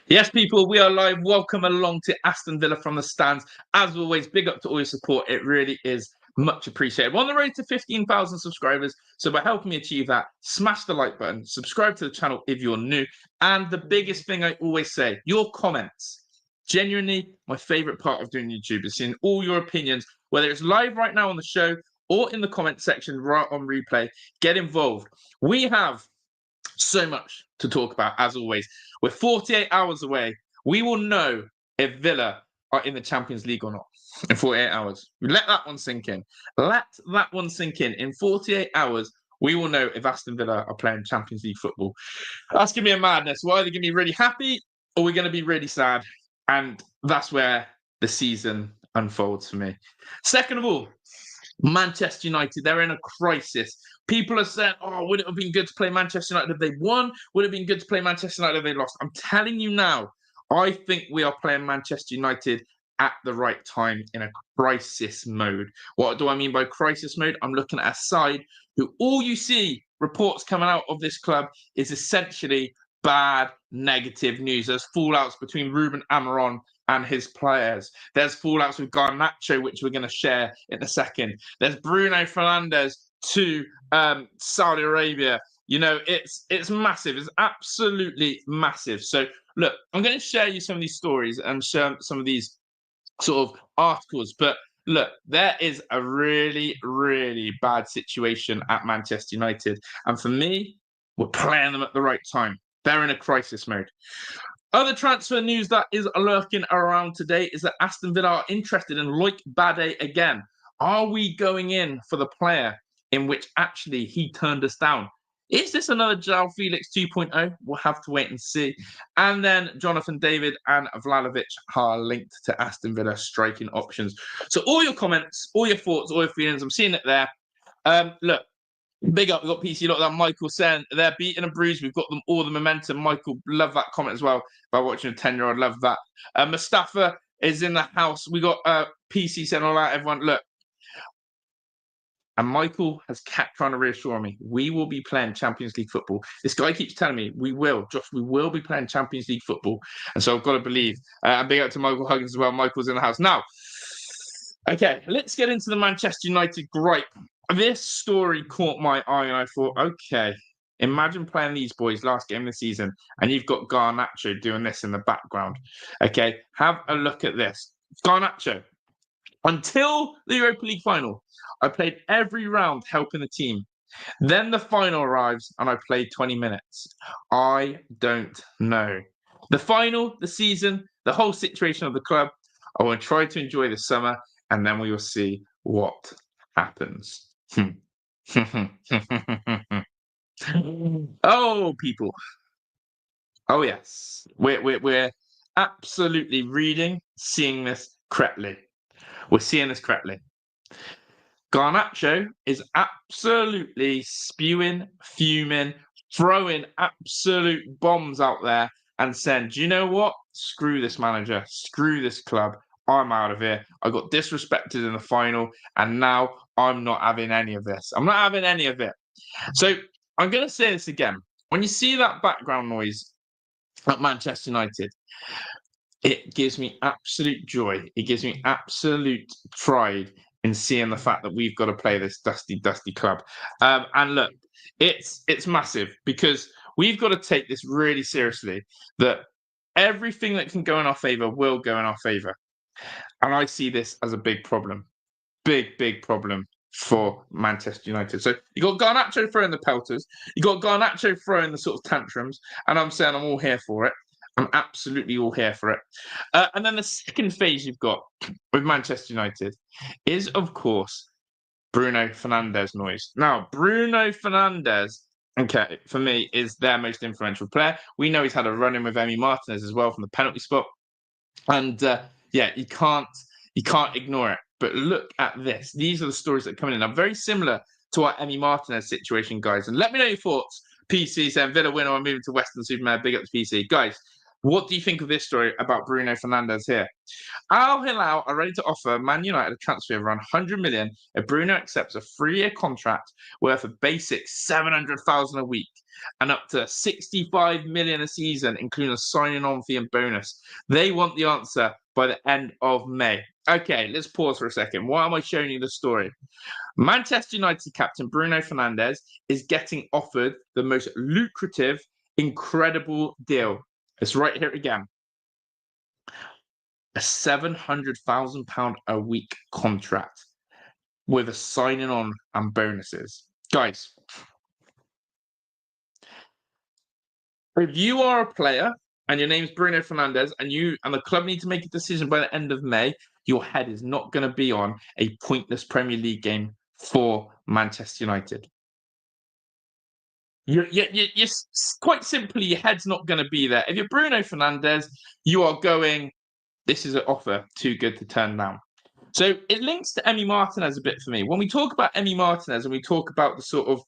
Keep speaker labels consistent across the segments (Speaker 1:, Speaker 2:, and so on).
Speaker 1: Yes, people, we are live. Welcome along to Aston Villa from the stands. As always, big up to all your support. It really is much appreciated. We're on the road to 15,000 subscribers. So by helping me achieve that, smash the like button, subscribe to the channel if you're new. And the biggest thing I always say, your comments. Genuinely, my favourite part of doing YouTube is seeing all your opinions, whether it's live right now on the show or in the comment section right on replay. Get involved. We have so much to talk about, as always. We're 48 hours away. We will know if Villa are in the Champions League or not in 48 hours. Let that one sink in. Let that one sink in. In 48 hours, we will know if Aston Villa are playing Champions League football. That's going to be a madness. We're either going to be really happy or we're going to be really sad. And that's where the season unfolds for me. Second of all, Manchester United, they're in a crisis. People are saying, oh, would it have been good to play Manchester United if they won? Would it have been good to play Manchester United if they lost? I'm telling you now, I think we are playing Manchester United at the right time in a crisis mode. What do I mean by crisis mode? I'm looking at a side who all you see reports coming out of this club is essentially bad, negative news. There's fallouts between Ruben Amorim and his players. There's fallouts with Garnacho, which we're going to share in a second. There's Bruno Fernandes to Saudi Arabia. You know, it's massive. It's absolutely massive. So, look, I'm going to share you some of these stories and share some of these sort of articles. But look, there is a really, really bad situation at Manchester United. And for me, we're playing them at the right time. They're in a crisis mode. Other transfer news that is lurking around today is that Aston Villa are interested in Loic Bade again. Are we going in for the player in which actually he turned us down? Is this another João Felix 2.0? We'll have to wait and see. And then Jonathan David and Vlahovic are linked to Aston Villa striking options. So all your comments, all your thoughts, all your feelings, I'm seeing it there. Look, big up, we've got PC. Look, that Michael saying they're beaten and bruised. We've got them all the momentum. Michael, love that comment as well about watching a 10-year-old. Love that. Mustafa is in the house. We got PC saying all that. Everyone, look. And Michael has kept trying to reassure me, we will be playing Champions League football. This guy keeps telling me, we will. Josh, we will be playing Champions League football. And so I've got to believe. And big up to Michael Huggins as well. Michael's in the house. Now, okay, let's get into the Manchester United gripe. This story caught my eye and I thought, okay, imagine playing these boys last game of the season and you've got Garnacho doing this in the background. Okay, have a look at this. Garnacho, until the Europa League Final, I played every round helping the team. Then the final arrives and I played 20 minutes. I don't know. The final, the season, the whole situation of the club, I will try to enjoy the summer and then we will see what happens. Oh, people. Oh, yes. We're absolutely seeing this correctly. We're seeing this correctly. Garnacho is absolutely spewing, fuming, throwing absolute bombs out there and saying, do you know what? Screw this manager. Screw this club. I'm out of here. I got disrespected in the final, and now I'm not having any of this. I'm not having any of it. So I'm going to say this again. When you see that background noise at Manchester United, it gives me absolute joy. It gives me absolute pride in seeing the fact that we've got to play this dusty club. And look, it's massive because we've got to take this really seriously, that everything that can go in our favour will go in our favour. And I see this as a big problem. Big problem for Manchester United. So you got Garnacho throwing the pelters, you got Garnacho throwing the sort of tantrums, and I'm saying I'm all here for it. I'm absolutely all here for it. And then the second phase you've got with Manchester United is, of course, Bruno Fernandes noise. Now, Bruno Fernandes, okay, for me, is their most influential player. We know he's had a run-in with Emi Martinez as well from the penalty spot. And yeah, you can't ignore it. But look at this. These are the stories that are coming in. Now, very similar to our Emi Martinez situation, guys. And let me know your thoughts. PC saying Villa winner, I'm moving to Western Superman. Big up to PC. Guys, what do you think of this story about Bruno Fernandes here? Al Hilal are ready to offer Man United a transfer of around 100 million if Bruno accepts a 3-year contract worth a basic 700,000 a week. and up to 65 million a season, including a signing on fee and bonus. They want the answer by the end of May. Okay, let's pause for a second. Why am I showing you the story? Manchester United captain Bruno Fernandes is getting offered the most lucrative, incredible deal. It's right here again. A £700,000 a week contract with a signing on and bonuses. Guys, if you are a player and your name's Bruno Fernandes and the club need to make a decision by the end of May, your head is not going to be on a pointless Premier League game for Manchester United. You're quite simply, your head's not going to be there. If you're Bruno Fernandes, you are going, this is an offer too good to turn down. So it links to Emi Martinez a bit for me. When we talk about Emi Martinez and we talk about the sort of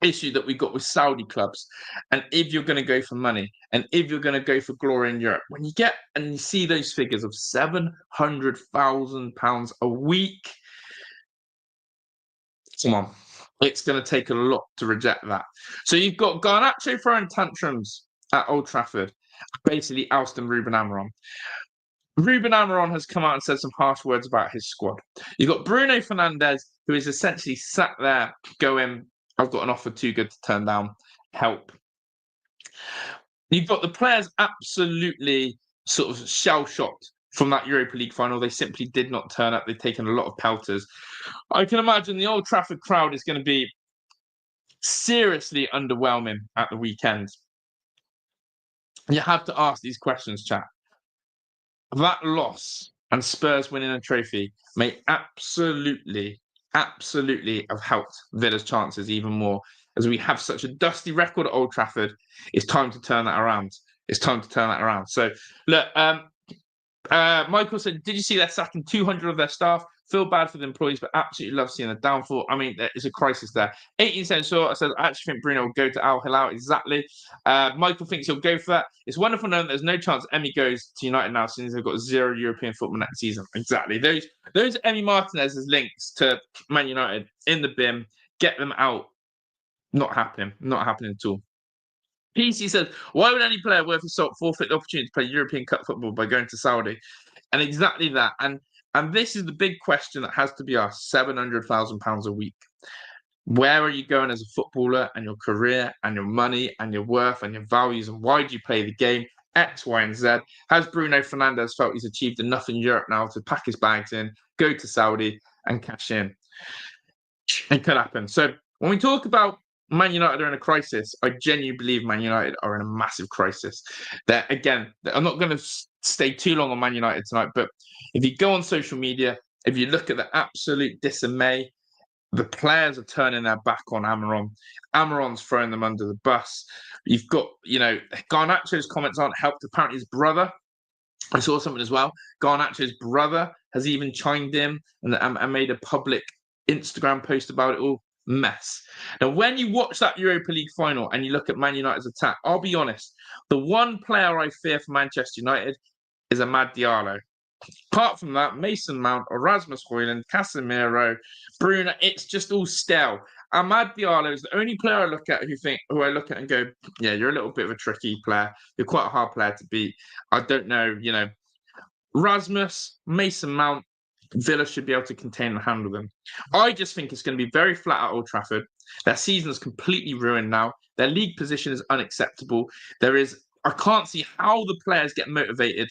Speaker 1: issue that we got with Saudi clubs, and if you're going to go for money, and if you're going to go for glory in Europe, when you get and you see those figures of £700,000 a week, come on, it's going to take a lot to reject that. So you've got Garnacho throwing tantrums at Old Trafford, basically ousting Ruben Amorim. Ruben Amorim has come out and said some harsh words about his squad. You've got Bruno Fernandes, who is essentially sat there going, I've got an offer too good to turn down. Help. You've got the players absolutely sort of shell-shocked from that Europa League final. They simply did not turn up. They've taken a lot of pelters. I can imagine the Old Trafford crowd is going to be seriously underwhelming at the weekend. You have to ask these questions, chat. That loss and Spurs winning a trophy may absolutely have helped Villa's chances even more. As we have such a dusty record at Old Trafford, it's time to turn that around. So, look, Michael said, did you see they're sacking 200 of their staff? Feel bad for the employees, but absolutely love seeing the downfall. I mean, it's a crisis there. 18 cents short. I said, I actually think Bruno will go to Al Hilal. Exactly. Michael thinks he'll go for that. It's wonderful knowing there's no chance Emi goes to United now since they've got 0 European football next season. Exactly. Those Emi Martinez's links to Man United in the bin, get them out. Not happening at all. PC says, why would any player worth his salt forfeit the opportunity to play European Cup football by going to Saudi? And exactly that. And this is the big question that has to be asked, £700,000 a week. Where are you going as a footballer and your career and your money and your worth and your values, and why do you play the game? X, Y, and Z. Has Bruno Fernandes felt he's achieved enough in Europe now to pack his bags in, go to Saudi and cash in? It could happen. So when we talk about Man United are in a crisis, I genuinely believe Man United are in a massive crisis. I'm not going to stay too long on Man United tonight, but if you go on social media, if you look at the absolute dismay, the players are turning their back on Amorim. Amorim's throwing them under the bus. You've got, Garnacho's comments aren't helped. Apparently his brother, I saw something as well, Garnacho's brother has even chimed in and made a public Instagram post about it all. Mess. Now, when you watch that Europa League final and you look at Man United's attack, I'll be honest, the one player I fear for Manchester United is Amad Diallo. Apart from that, Mason Mount, Erasmus Højlund, Casemiro, Bruno, it's just all stale. Amad Diallo is the only player I look at who I look at and go, yeah, you're a little bit of a tricky player. You're quite a hard player to beat. I don't know, Rasmus, Mason Mount, Villa should be able to contain and handle them. I just think it's going to be very flat at Old Trafford. Their season is completely ruined now. Their league position is unacceptable. I can't see how the players get motivated.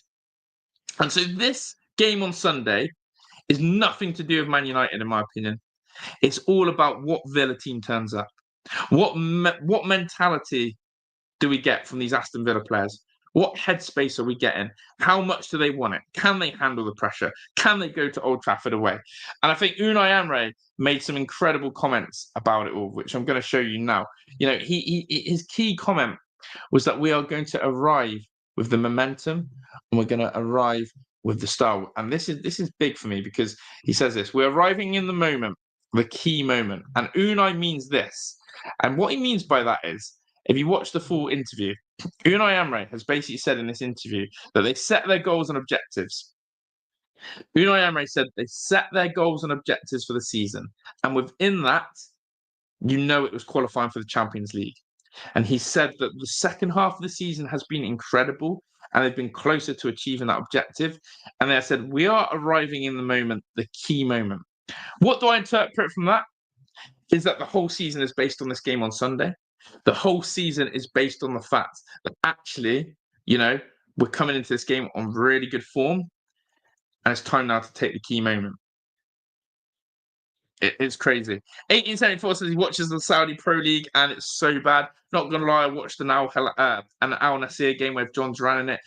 Speaker 1: And so this game on Sunday is nothing to do with Man United, in my opinion. It's all about what Villa team turns up. What mentality do we get from these Aston Villa players? What headspace are we getting? How much do they want it? Can they handle the pressure? Can they go to Old Trafford away? And I think Unai Emery made some incredible comments about it all, which I'm going to show you now. His key comment was that we are going to arrive with the momentum and we're going to arrive with the style. And this is big for me because he says this: we're arriving in the moment, the key moment. And Unai means this. And what he means by that is, if you watch the full interview, Unai Emery has basically said in this interview that they set their goals and objectives. Unai Emery said they set their goals and objectives for the season. And within that, it was qualifying for the Champions League. And he said that the second half of the season has been incredible and they've been closer to achieving that objective. And they said, we are arriving in the moment, the key moment. What do I interpret from that? Is that the whole season is based on this game on Sunday. The whole season is based on the fact that actually, we're coming into this game on really good form. And it's time now to take the key moment. It's crazy. 1874 says he watches the Saudi Pro League and it's so bad. Not going to lie, I watched an Al Nassr game with John Duran in it.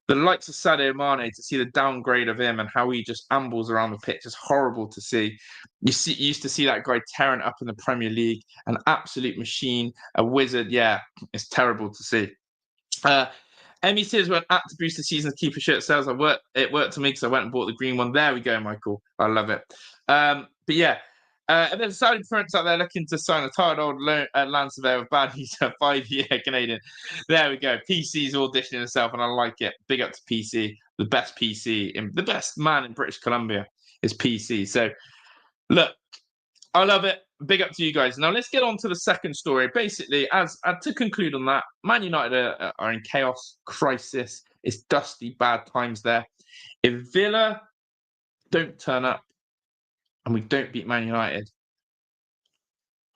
Speaker 1: The likes of Sadio Mane, to see the downgrade of him and how he just ambles around the pitch is horrible to see. You used to see that guy tearing up in the Premier League, an absolute machine, a wizard. Yeah, it's terrible to see. Emmy says when at to boost the season's keeper shirt sales. It worked to me because I went and bought the green one. There we go, Michael. I love it. But yeah. And then Saudi Prince out there looking to sign a tired old land surveyor with Bade. He's a 5-year Canadian. There we go. PC's auditioning himself, and I like it. Big up to PC, the best PC, the best man in British Columbia is PC. So, look, I love it. Big up to you guys. Now, let's get on to the second story. Basically, as to conclude on that, Man United are in chaos, crisis. It's dusty, bad times there. If Villa don't turn up, and we don't beat Man United,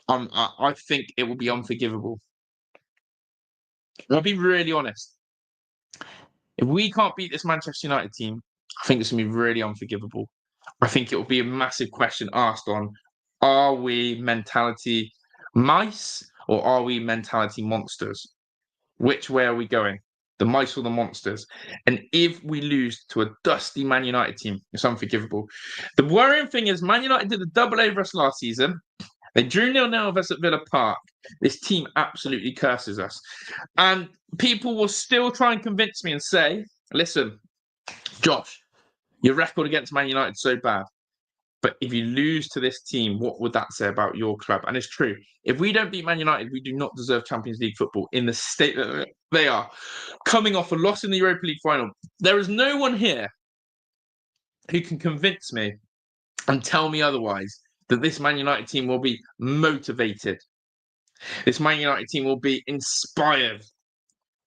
Speaker 1: I think it will be unforgivable. I'll be really honest. If we can't beat this Manchester United team, I think it's going to be really unforgivable. I think it will be a massive question asked on, are we mentality mice or are we mentality monsters? Which way are we going? The mice or the monsters? And if we lose to a dusty Man United team, it's unforgivable. The worrying thing is Man United did a double over us last season. They drew 0-0 of us at Villa Park. This team absolutely curses us. And people will still try and convince me and say, listen, Josh, your record against Man United is so bad. But if you lose to this team, what would that say about your club? And it's true. If we don't beat Man United, we do not deserve Champions League football in the state that they are. Coming off a loss in the Europa League Final, there is no one here who can convince me and tell me otherwise that this Man United team will be motivated. This Man United team will be inspired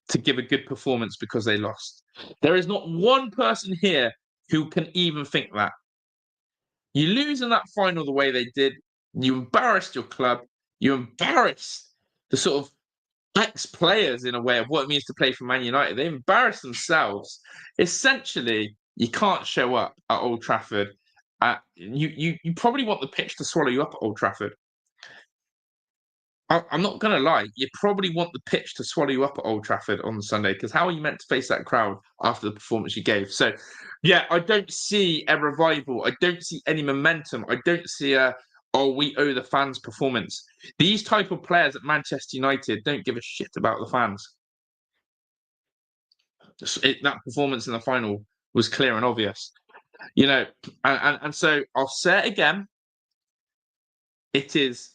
Speaker 1: to give a good performance because they lost. There is not one person here who can even think that. You lose in that final the way they did. You embarrassed your club. You embarrassed the sort of ex-players in a way of what it means to play for Man United. They embarrassed themselves. Essentially, you can't show up at Old Trafford. You probably want the pitch to swallow you up at Old Trafford. I'm not going to lie. You probably want the pitch to swallow you up at Old Trafford on Sunday, because how are you meant to face that crowd after the performance you gave? So, yeah, I don't see a revival. I don't see any momentum. I don't see we owe the fans performance. These type of players at Manchester United don't give a shit about the fans. That performance in the final was clear and obvious. And so I'll say it again. It is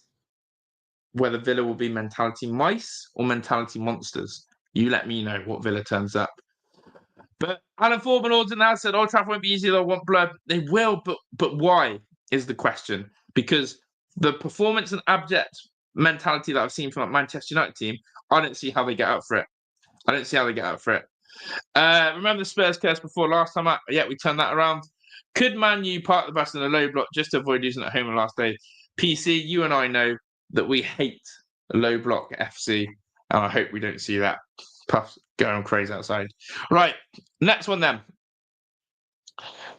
Speaker 1: whether Villa will be mentality mice or mentality monsters. You let me know what Villa turns up. But Alan Foreman Auden has said Old Trafford won't be easy, they'll want blood. They will, but why is the question? Because the performance and abject mentality that I've seen from that Manchester United team, I don't see how they get up for it. Remember the Spurs curse before last time? We turned that around. Could Man U park the bus in a low block just to avoid losing at home on the last day? PC, you and I know that we hate low block FC, and I hope we don't see that. Puffs going crazy outside. Right, next one then.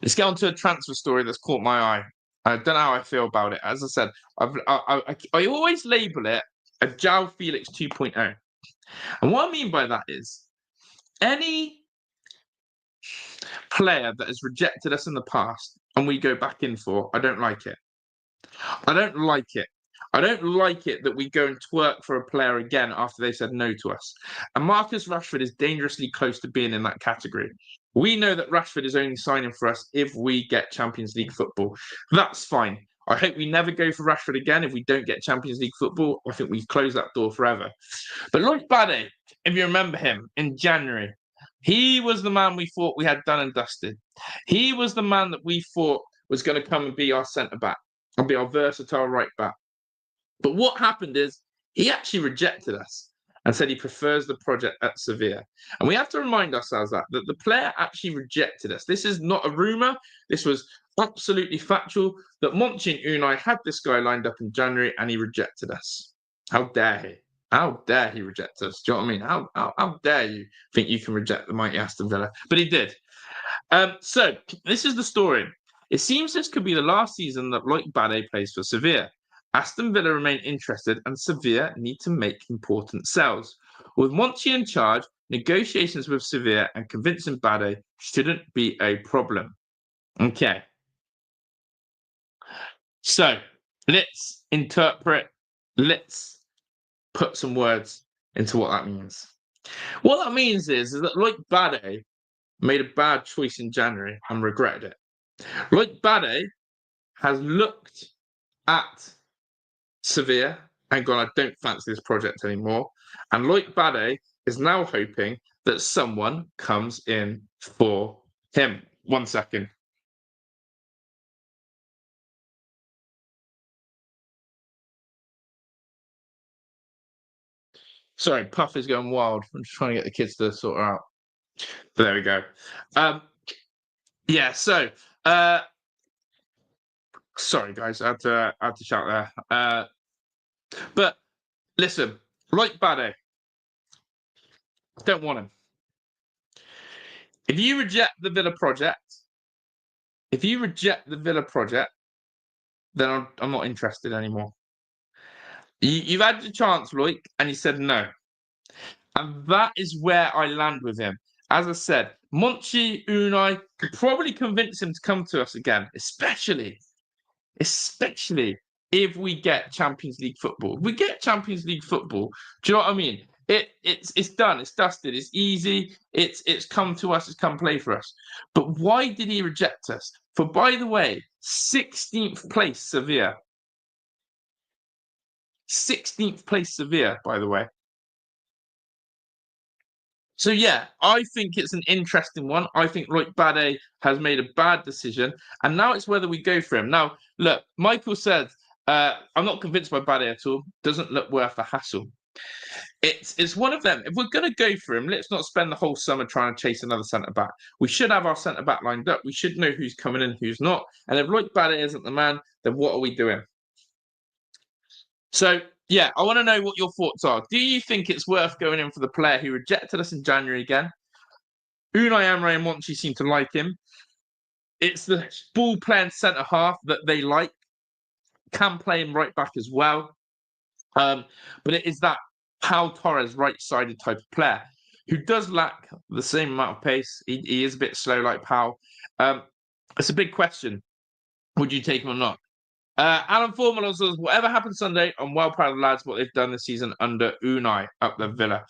Speaker 1: Let's get on to a transfer story that's caught my eye. I don't know how I feel about it. As I said, I always label it a João Felix 2.0. And what I mean by that is any player that has rejected us in the past and we go back in for, I don't like it. I don't like it that we go and twerk for a player again after they said no to us. And Marcus Rashford is dangerously close to being in that category. We know that Rashford is only signing for us if we get Champions League football. That's fine. I hope we never go for Rashford again if we don't get Champions League football. I think we close that door forever. But Loic Bade, if you remember him, in January, he was the man we thought we had done and dusted. He was the man that we thought was going to come and be our centre-back and be our versatile right-back. But what happened is he actually rejected us. and said he prefers the project at Sevilla. And we have to remind ourselves that the player actually rejected us. This is not a rumour. This was absolutely factual, that Monchi and Unai had this guy lined up in January and he rejected us. How dare he? How dare he reject us? Do you know what I mean? How dare you think you can reject the mighty Aston Villa? But he did. So this is the story. It seems this could be the last season that Loic Bade plays for Sevilla. Aston Villa remain interested and Sevilla need to make important sales. With Monchi in charge, negotiations with Sevilla and convincing Bade shouldn't be a problem. Okay. So let's interpret, let's put some words into what that means. What that means is that Loic Bade made a bad choice in January and regretted it. Loic Bade has looked at Sevilla and gone, I don't fancy this project anymore. And Loic Bade is now hoping that someone comes in for him. 1 second. Sorry, Puff is going wild. I'm just trying to get the kids to sort her out. But there we go. Yeah, so sorry guys, I had to shout there. But listen, Loic Bade, don't want him. If you reject the Villa project, then I'm not interested anymore. You've had your chance, Loic, and you said no. And that is where I land with him. As I said, Monchi, Unai could probably convince him to come to us again, especially if we get Champions League football. If we get Champions League football, do you know what I mean? It's done, it's dusted, it's easy, it's come to us, it's come play for us. But why did he reject us? For, by the way, 16th place Sevilla. 16th place Sevilla, by the way. So yeah, I think it's an interesting one. I think Loic Bade has made a bad decision, and now it's whether we go for him. Now, look, Michael said, I'm not convinced by Bade at all. Doesn't look worth the hassle. It's one of them. If we're going to go for him, let's not spend the whole summer trying to chase another centre-back. We should have our centre-back lined up. We should know who's coming in, who's not. And if Loic Bade isn't the man, then what are we doing? So, yeah, I want to know what your thoughts are. Do you think it's worth going in for the player who rejected us in January again? Unai Emery and Monchi seem to like him. It's the ball-playing centre-half that they like. Can play him right back as well. But it is that Pau Torres right-sided type of player who does lack the same amount of pace. He is a bit slow like Pau. It's a big question. Would you take him or not? Alan Formula says, whatever happens Sunday, I'm well proud of the lads, what they've done this season under Unai up the Villa.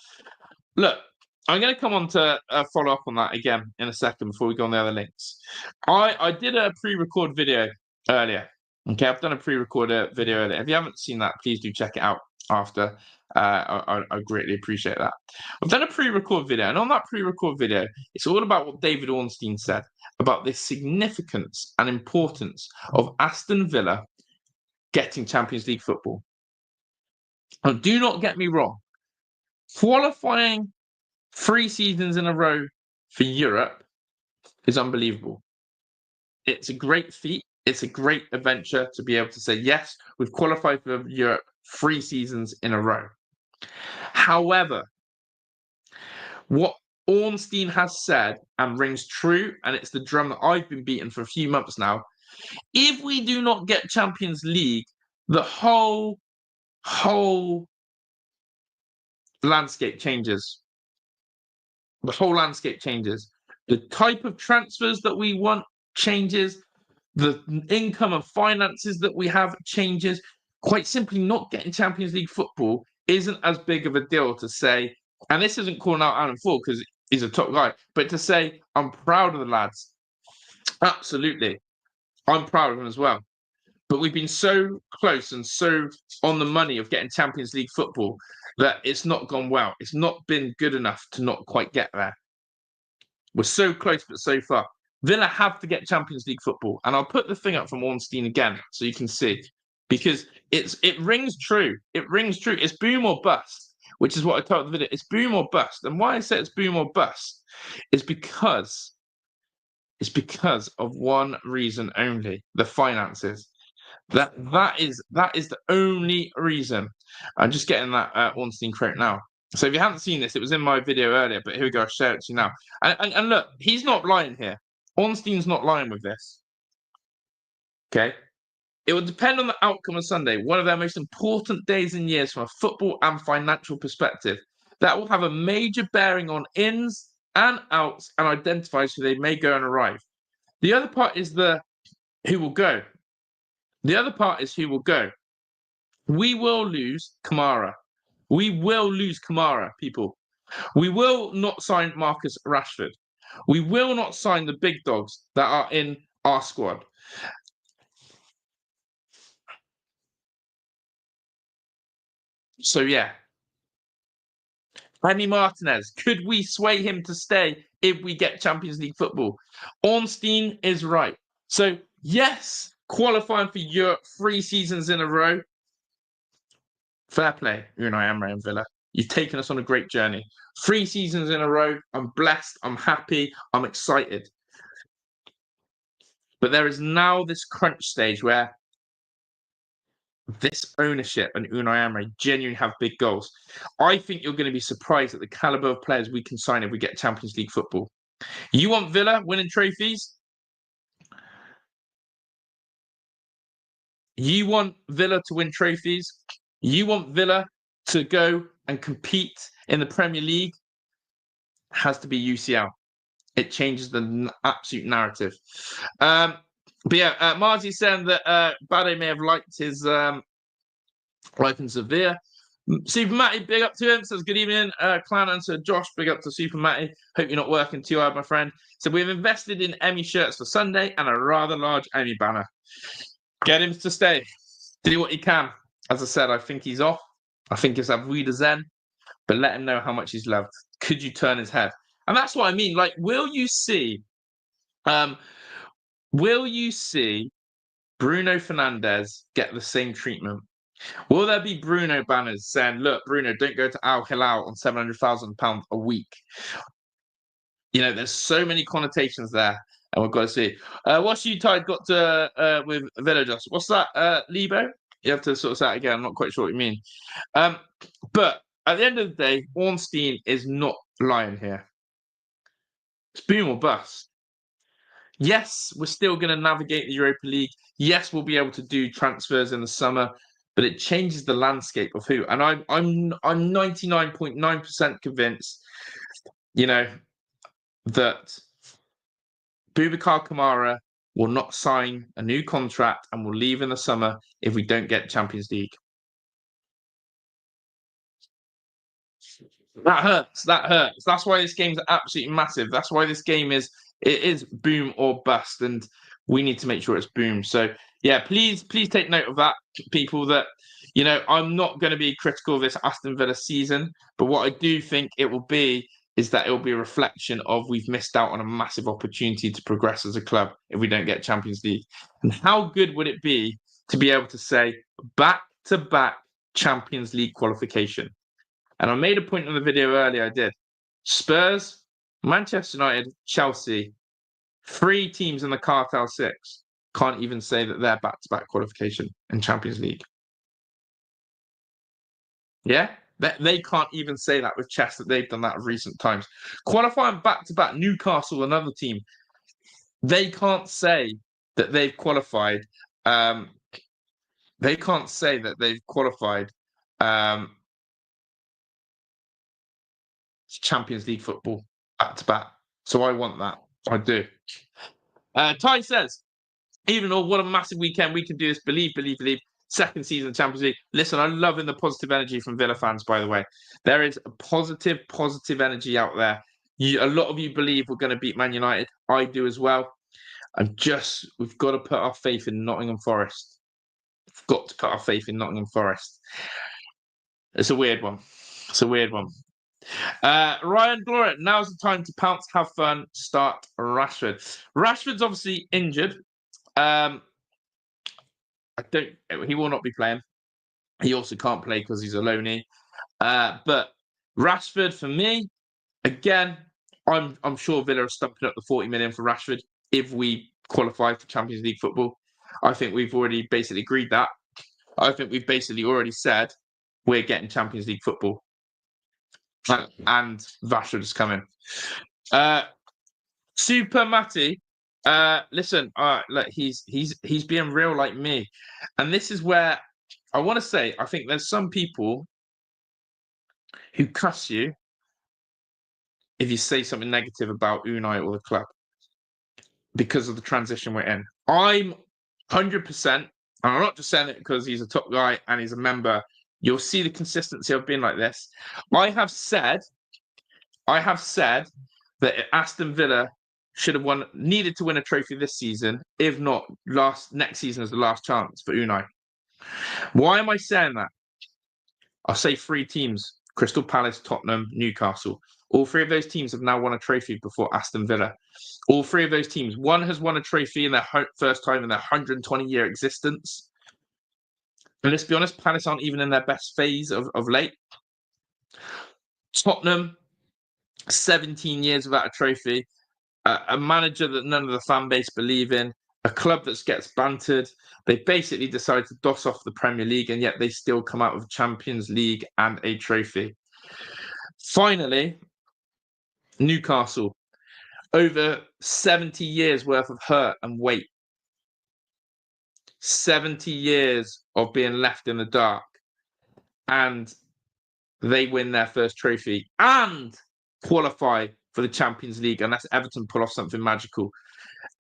Speaker 1: Look, I'm going to come on to follow up on that again in a second before we go on the other links. I did a pre-record video earlier. Okay, I've done a pre-record video earlier. If you haven't seen that, please do check it out after. I greatly appreciate that. I've done a pre-record video, and on that pre-record video, it's all about what David Ornstein said about the significance and importance of Aston Villa getting Champions League football. And do not get me wrong, qualifying 3 seasons in a row for Europe is unbelievable. It's a great feat. It's a great adventure to be able to say, yes, we've qualified for Europe 3 seasons in a row. However, what Ornstein has said and rings true, and it's the drum that I've been beating for a few months now, if we do not get Champions League, the whole landscape changes. The whole landscape changes. The type of transfers that we want changes. The income and finances that we have changes. Quite simply, not getting Champions League football isn't as big of a deal to say, and this isn't calling out Alan Ford because he's a top guy, but to say, I'm proud of the lads. Absolutely. I'm proud of them as well. But we've been so close and so on the money of getting Champions League football that it's not gone well. It's not been good enough to not quite get there. We're so close, but so far. Villa have to get Champions League football. And I'll put the thing up from Ornstein again so you can see. Because it rings true. It rings true. It's boom or bust. which is what I told the video. It's boom or bust. And why I say it's boom or bust is because of one reason only: the finances. That is the only reason. I'm just getting that Ornstein quote now. So if you haven't seen this, it was in my video earlier, but here we go. I'll share it to you now. And look, he's not lying here. Ornstein's not lying with this. Okay. It will depend on the outcome of Sunday, one of their most important days in years from a football and financial perspective. That will have a major bearing on ins and outs and identifies who they may go and arrive. The other part is who will go. The other part is who will go. We will lose Kamara. We will lose Kamara, people. We will not sign Marcus Rashford. We will not sign the big dogs that are in our squad. So, yeah. Remy Martinez, could we sway him to stay if we get Champions League football? Ornstein is right. So, yes, qualifying for Europe 3 seasons in a row. Fair play, Unai Emery and Villa. You've taken us on a great journey. 3 seasons in a row. I'm blessed. I'm happy. I'm excited. But there is now this crunch stage where this ownership and Unai Emery genuinely have big goals. I think you're going to be surprised at the caliber of players we can sign if we get Champions League football. You want Villa winning trophies? You want Villa to win trophies? You want Villa to go and compete in the Premier League? Has to be UCL. It changes the absolute narrative. But yeah, Marzi saying that Bade may have liked his life in Sevilla. Super Matty, big up to him. Says good evening, Clan and Sir Josh. Big up to Super Matty. Hope you're not working too hard, my friend. So we've invested in Emmy shirts for Sunday and a rather large Emmy banner. Get him to stay. Do what he can. As I said, I think he's off. I think it's Auf Wiedersehen. But let him know how much he's loved. Could you turn his head? And that's what I mean. Like, will you see Bruno Fernandes get the same treatment? Will there be Bruno banners saying, look, Bruno, don't go to Al Hilal on £700,000 a week? You know, there's so many connotations there, and we've got to see. What's you tied got to with Villa Just? What's that, Lebo? You have to sort of say it again. I'm not quite sure what you mean. But at the end of the day, Ornstein is not lying here. It's boom or bust. Yes, we're still going to navigate the Europa League. Yes, we'll be able to do transfers in the summer, but it changes the landscape of who. And I'm 99.9% convinced, you know, that Boubacar Kamara will not sign a new contract and will leave in the summer if we don't get Champions League. That hurts. That hurts. That's why this game's absolutely massive. That's why this game is boom or bust, and we need to make sure it's boom. So yeah, please take note of that, people. That, you know, I'm not going to be critical of this Aston Villa season, but what I do think it will be is that it will be a reflection of we've missed out on a massive opportunity to progress as a club if we don't get Champions League. And how good would it be to be able to say back-to-back Champions League qualification? And I made a point in the video earlier, I did. Spurs, Manchester United, Chelsea, 3 teams in the Cartel 6 can't even say that they're back-to-back qualification in Champions League. Yeah? They can't even say that with chess, that they've done that in recent times. Qualifying back-to-back, Newcastle, another team, they can't say that they've qualified. They can't say that they've qualified Champions League football back-to-back. So I want that. I do. Ty says, even though what a massive weekend, we can do this. Believe. Second season Champions League. Listen, I'm loving the positive energy from Villa fans, by the way. There is a positive energy out there. A lot of you believe we're going to beat Man United. I do as well. We've got to put our faith in Nottingham Forest. We've got to put our faith in Nottingham Forest. It's a weird one. Ryan Gloria, now's the time to pounce, have fun, start Rashford. Rashford's obviously injured. He will not be playing. He also can't play because he's a loanee. But Rashford, for me, again, I'm sure Villa are stumping up the 40 million for Rashford if we qualify for Champions League football. I think we've already basically agreed that. I think we've basically already said we're getting Champions League football. And Rashford is coming. Super Matty, listen, look, he's being real like me. And this is where I want to say, I think there's some people who cuss you if you say something negative about Unai or the club because of the transition we're in. I'm 100%, and I'm not just saying it because he's a top guy and he's a member. You'll see the consistency of being like this. I have said that Aston Villa needed to win a trophy this season, if not next season is the last chance for Unai. Why am I saying that? I'll say 3 teams: Crystal Palace, Tottenham, Newcastle. All 3 of those teams have now won a trophy before Aston Villa. All 3 of those teams, one has won a trophy in their first time in their 120-year existence. And let's be honest, Palace aren't even in their best phase of late. Tottenham, 17 years without a trophy. A manager that none of the fan base believe in. A club that gets bantered. They basically decided to doss off the Premier League, and yet they still come out with Champions League and a trophy. Finally, Newcastle. Over 70 years worth of hurt and wait. 70 years of being left in the dark. And they win their first trophy and qualify for the Champions League, unless Everton pull off something magical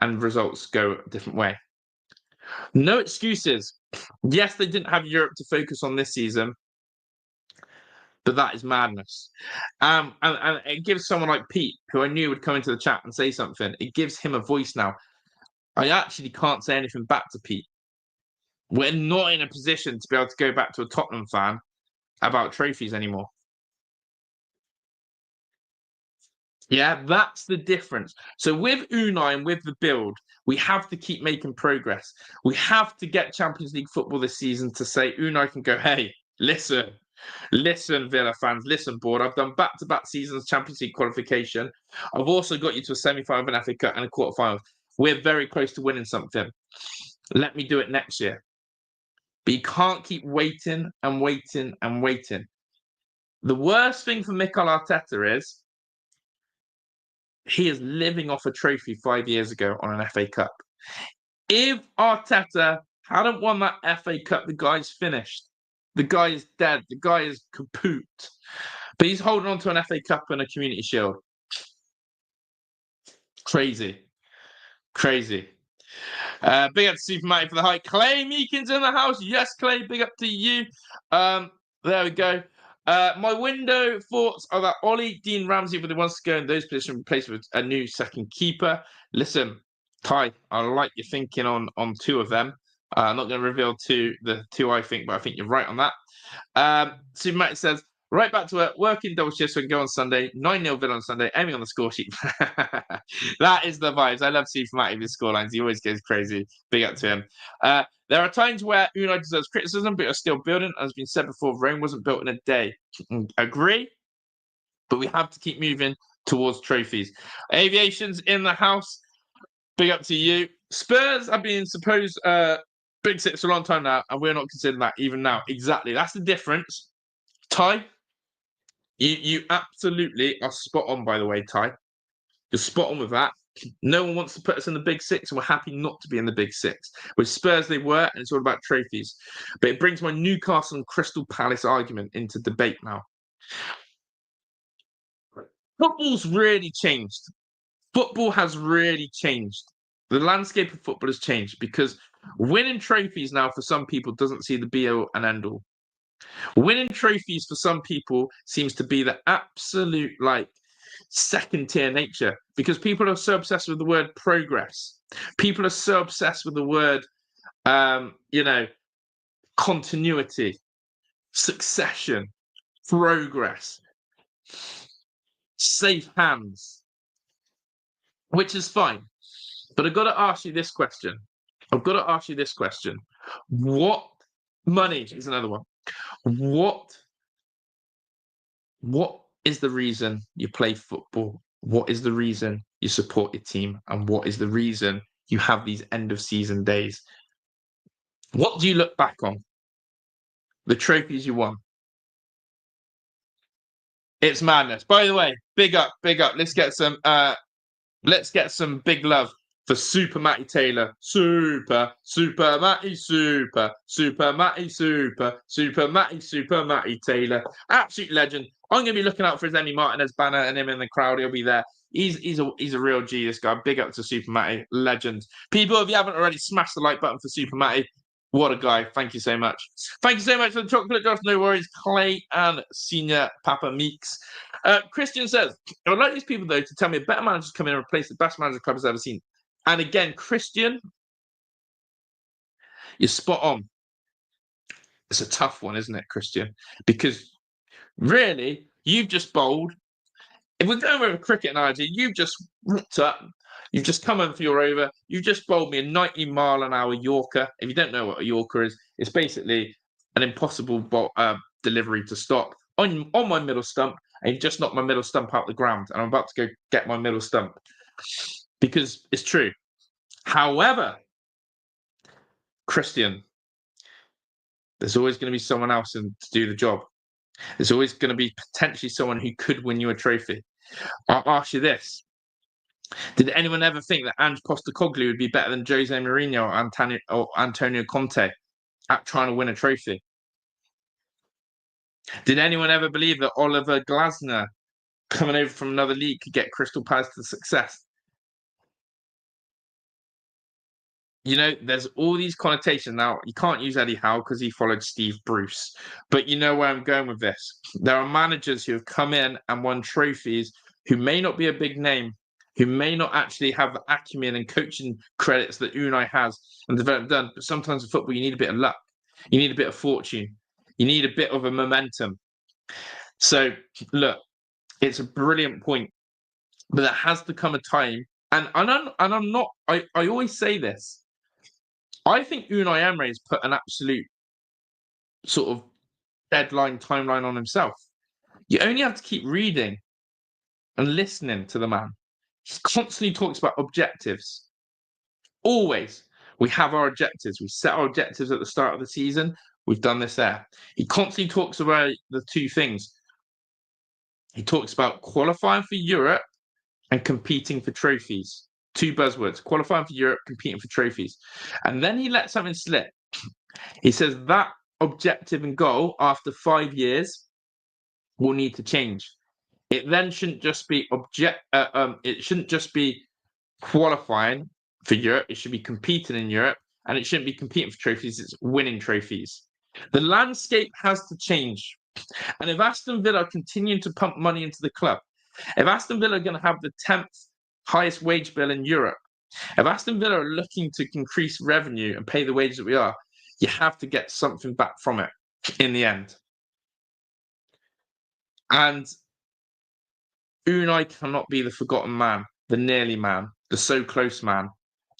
Speaker 1: and results go a different way. No excuses. Yes, they didn't have Europe to focus on this season, but that is madness. And it gives someone like Pete, who I knew would come into the chat and say something, it gives him a voice now. I actually can't say anything back to Pete. We're not in a position to be able to go back to a Tottenham fan about trophies anymore. Yeah, that's the difference. So with Unai and with the build, we have to keep making progress. We have to get Champions League football this season to say Unai can go, hey, listen, Villa fans, listen, board. I've done back-to-back seasons Champions League qualification. I've also got you to a semi-final, an FA Cup and a quarter-final. We're very close to winning something. Let me do it next year. But you can't keep waiting and waiting and waiting. The worst thing for Mikel Arteta is he is living off a trophy 5 years ago on an FA Cup. If Arteta hadn't won that FA Cup, the guy's finished. The guy is dead. The guy is kaput. But he's holding on to an FA Cup and a Community Shield. Crazy. Big up to Super Matty for the hype. Clay Meekins in the house. Yes, Clay, big up to you. There we go. My window thoughts are that Ollie, Dean Ramsey, but he wants to go in those positions, replaced with a new second keeper. Listen, Ty, I like your thinking on 2 of them. I'm not going to reveal the two I think, but I think you're right on that. Super Matt says, right back to work, working double shifts so we can go on Sunday. 9-0 Villa on Sunday, aiming on the score sheet. That is the vibes. I love Super Matt with his scorelines. He always goes crazy. Big up to him. There are times where Unai deserves criticism, but are still building. As has been said before, Rome wasn't built in a day. Agree, but we have to keep moving towards trophies. Aviation's in the house. Big up to you. Spurs have been supposed Big Six for a long time now, and we're not considering that even now. Exactly. That's the difference. Ty, you absolutely are spot on, by the way, Ty. You're spot on with that. No one wants to put us in the Big Six, and we're happy not to be in the Big Six. With Spurs, they were, and it's all about trophies. But it brings my Newcastle and Crystal Palace argument into debate now. Football's really changed. Football has really changed. The landscape of football has changed because winning trophies now for some people doesn't see the be-all and end-all. Winning trophies for some people seems to be the absolute, second-tier nature because people are so obsessed with the word progress. People are so obsessed with the word, continuity, succession, progress, safe hands, which is fine. But I've got to ask you this question. What money is another one. What What is the reason you play football? What is the reason you support your team? And what is the reason you have these end of season days? What do you look back on? The trophies you won. It's madness. By the way, big up, big up. Let's get some big love for Super Matty Taylor. Super Matty Taylor. Absolute legend. I'm gonna be looking out for his Emmy Martinez banner and him in the crowd. He'll be there. He's a real G, this guy. Big up to Super Matty, legend. People, if you haven't already, smash the like button for Super Matty. What a guy. Thank you so much. Thank you so much for the chocolate drops. No worries. Clay and Senior Papa Meeks. Christian says, I would like these people, though, to tell me a better manager to come in and replace the best manager the club has ever seen. And again, Christian, you're spot on. It's a tough one, isn't it, Christian? Because really, you've just bowled. If we're going with a cricket analogy, you've just ripped up. You've just come in for your over. You've just bowled me a 90-mile-an-hour Yorker. If you don't know what a Yorker is, it's basically an impossible delivery to stop on my middle stump. And you've just knocked my middle stump out the ground. And I'm about to go get my middle stump. Because it's true. However, Christian, there's always going to be someone else to do the job. There's always going to be potentially someone who could win you a trophy. I'll ask you this. Did anyone ever think that Ange Postecoglou would be better than Jose Mourinho or Antonio Conte at trying to win a trophy? Did anyone ever believe that Oliver Glasner, coming over from another league, could get Crystal Palace to success? You know, there's all these connotations. Now, you can't use Eddie Howe because he followed Steve Bruce. But you know where I'm going with this. There are managers who have come in and won trophies who may not be a big name, who may not actually have the acumen and coaching credits that Unai has and developed done. But sometimes in football, you need a bit of luck. You need a bit of fortune. You need a bit of a momentum. So, look, it's a brilliant point. But there has to come a time, and I'm not, I always say this. I think Unai Emery has put an absolute sort of timeline on himself. You only have to keep reading and listening to the man. He constantly talks about objectives. Always. We have our objectives. We set our objectives at the start of the season. We've done this there. He constantly talks about the two things. He talks about qualifying for Europe and competing for trophies. Two buzzwords, qualifying for Europe, competing for trophies. And then he let something slip. He says that objective and goal after 5 years will need to change. It then shouldn't just be it shouldn't just be qualifying for Europe. It should be competing in Europe, and it shouldn't be competing for trophies. It's winning trophies. The landscape has to change. And if Aston Villa continue to pump money into the club, if Aston Villa are going to have the 10th highest wage bill in Europe, if Aston Villa are looking to increase revenue and pay the wages that we are, you have to get something back from it in the end. And Unai cannot be the forgotten man, the nearly man, the so close man,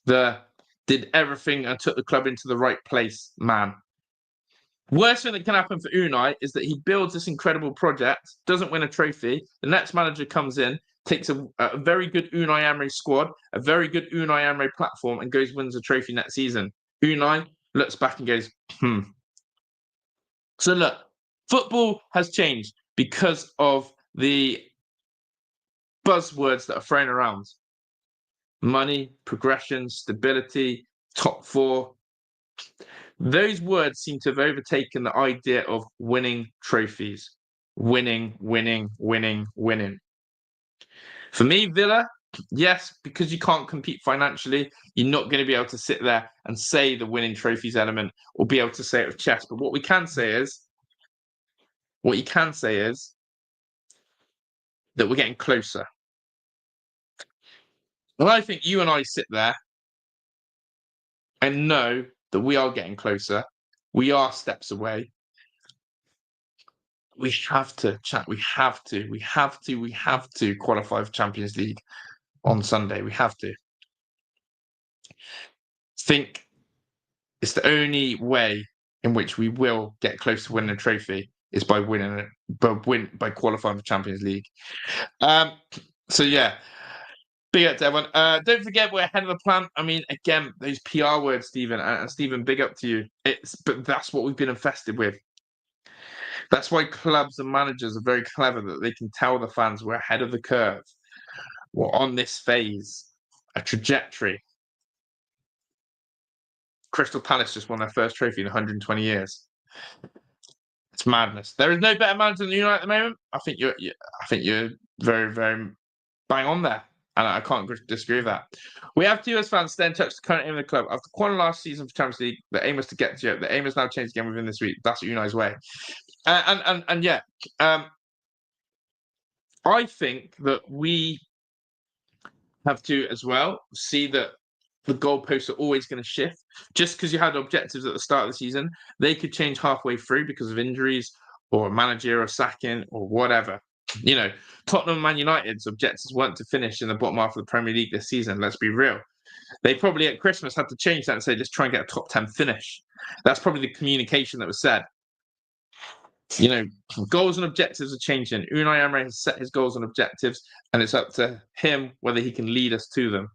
Speaker 1: the did everything and took the club into the right place man. Worst thing that can happen for Unai is that he builds this incredible project, doesn't win a trophy. The next manager comes in, takes a very good Unai Emery squad, a very good Unai Emery platform, and goes wins a trophy next season. Unai looks back and goes, So look, football has changed because of the buzzwords that are thrown around. Money, progression, stability, top four. Those words seem to have overtaken the idea of winning trophies. Winning. For me, Villa, yes, because you can't compete financially, you're not going to be able to sit there and say the winning trophies element or be able to say it with chest. But what you can say is that we're getting closer. And I think you and I sit there and know that we are getting closer. We are steps away. We have to qualify for Champions League on Sunday. We have to. Think it's the only way in which we will get close to winning a trophy. is by winning it, by qualifying for Champions League. So yeah, big up to everyone. Don't forget we're ahead of the plan. I mean, again, those PR words, Stephen, and Stephen, big up to you. But that's what we've been infested with. That's why clubs and managers are very clever, that they can tell the fans we're ahead of the curve. We're on this phase, a trajectory. Crystal Palace just won their first trophy in 120 years. It's madness. There is no better manager than United at the moment. I think you're very, very bang on there, and I can't disagree with that. We have to, as fans, stay in touch with the current aim of the club. After qualifying last season for Champions League, the aim was to get to Europe. The aim has now changed again within this week. That's United's way. And yeah, I think that we have to as well see that the goalposts are always going to shift. Just because you had objectives at the start of the season, they could change halfway through because of injuries or a managerial sacking or whatever. You know, Tottenham and Man United's objectives weren't to finish in the bottom half of the Premier League this season. Let's be real. They probably at Christmas had to change that and say, let's try and get a top 10 finish. That's probably the communication that was said. You know, goals and objectives are changing. Unai Emery has set his goals and objectives, and it's up to him whether he can lead us to them.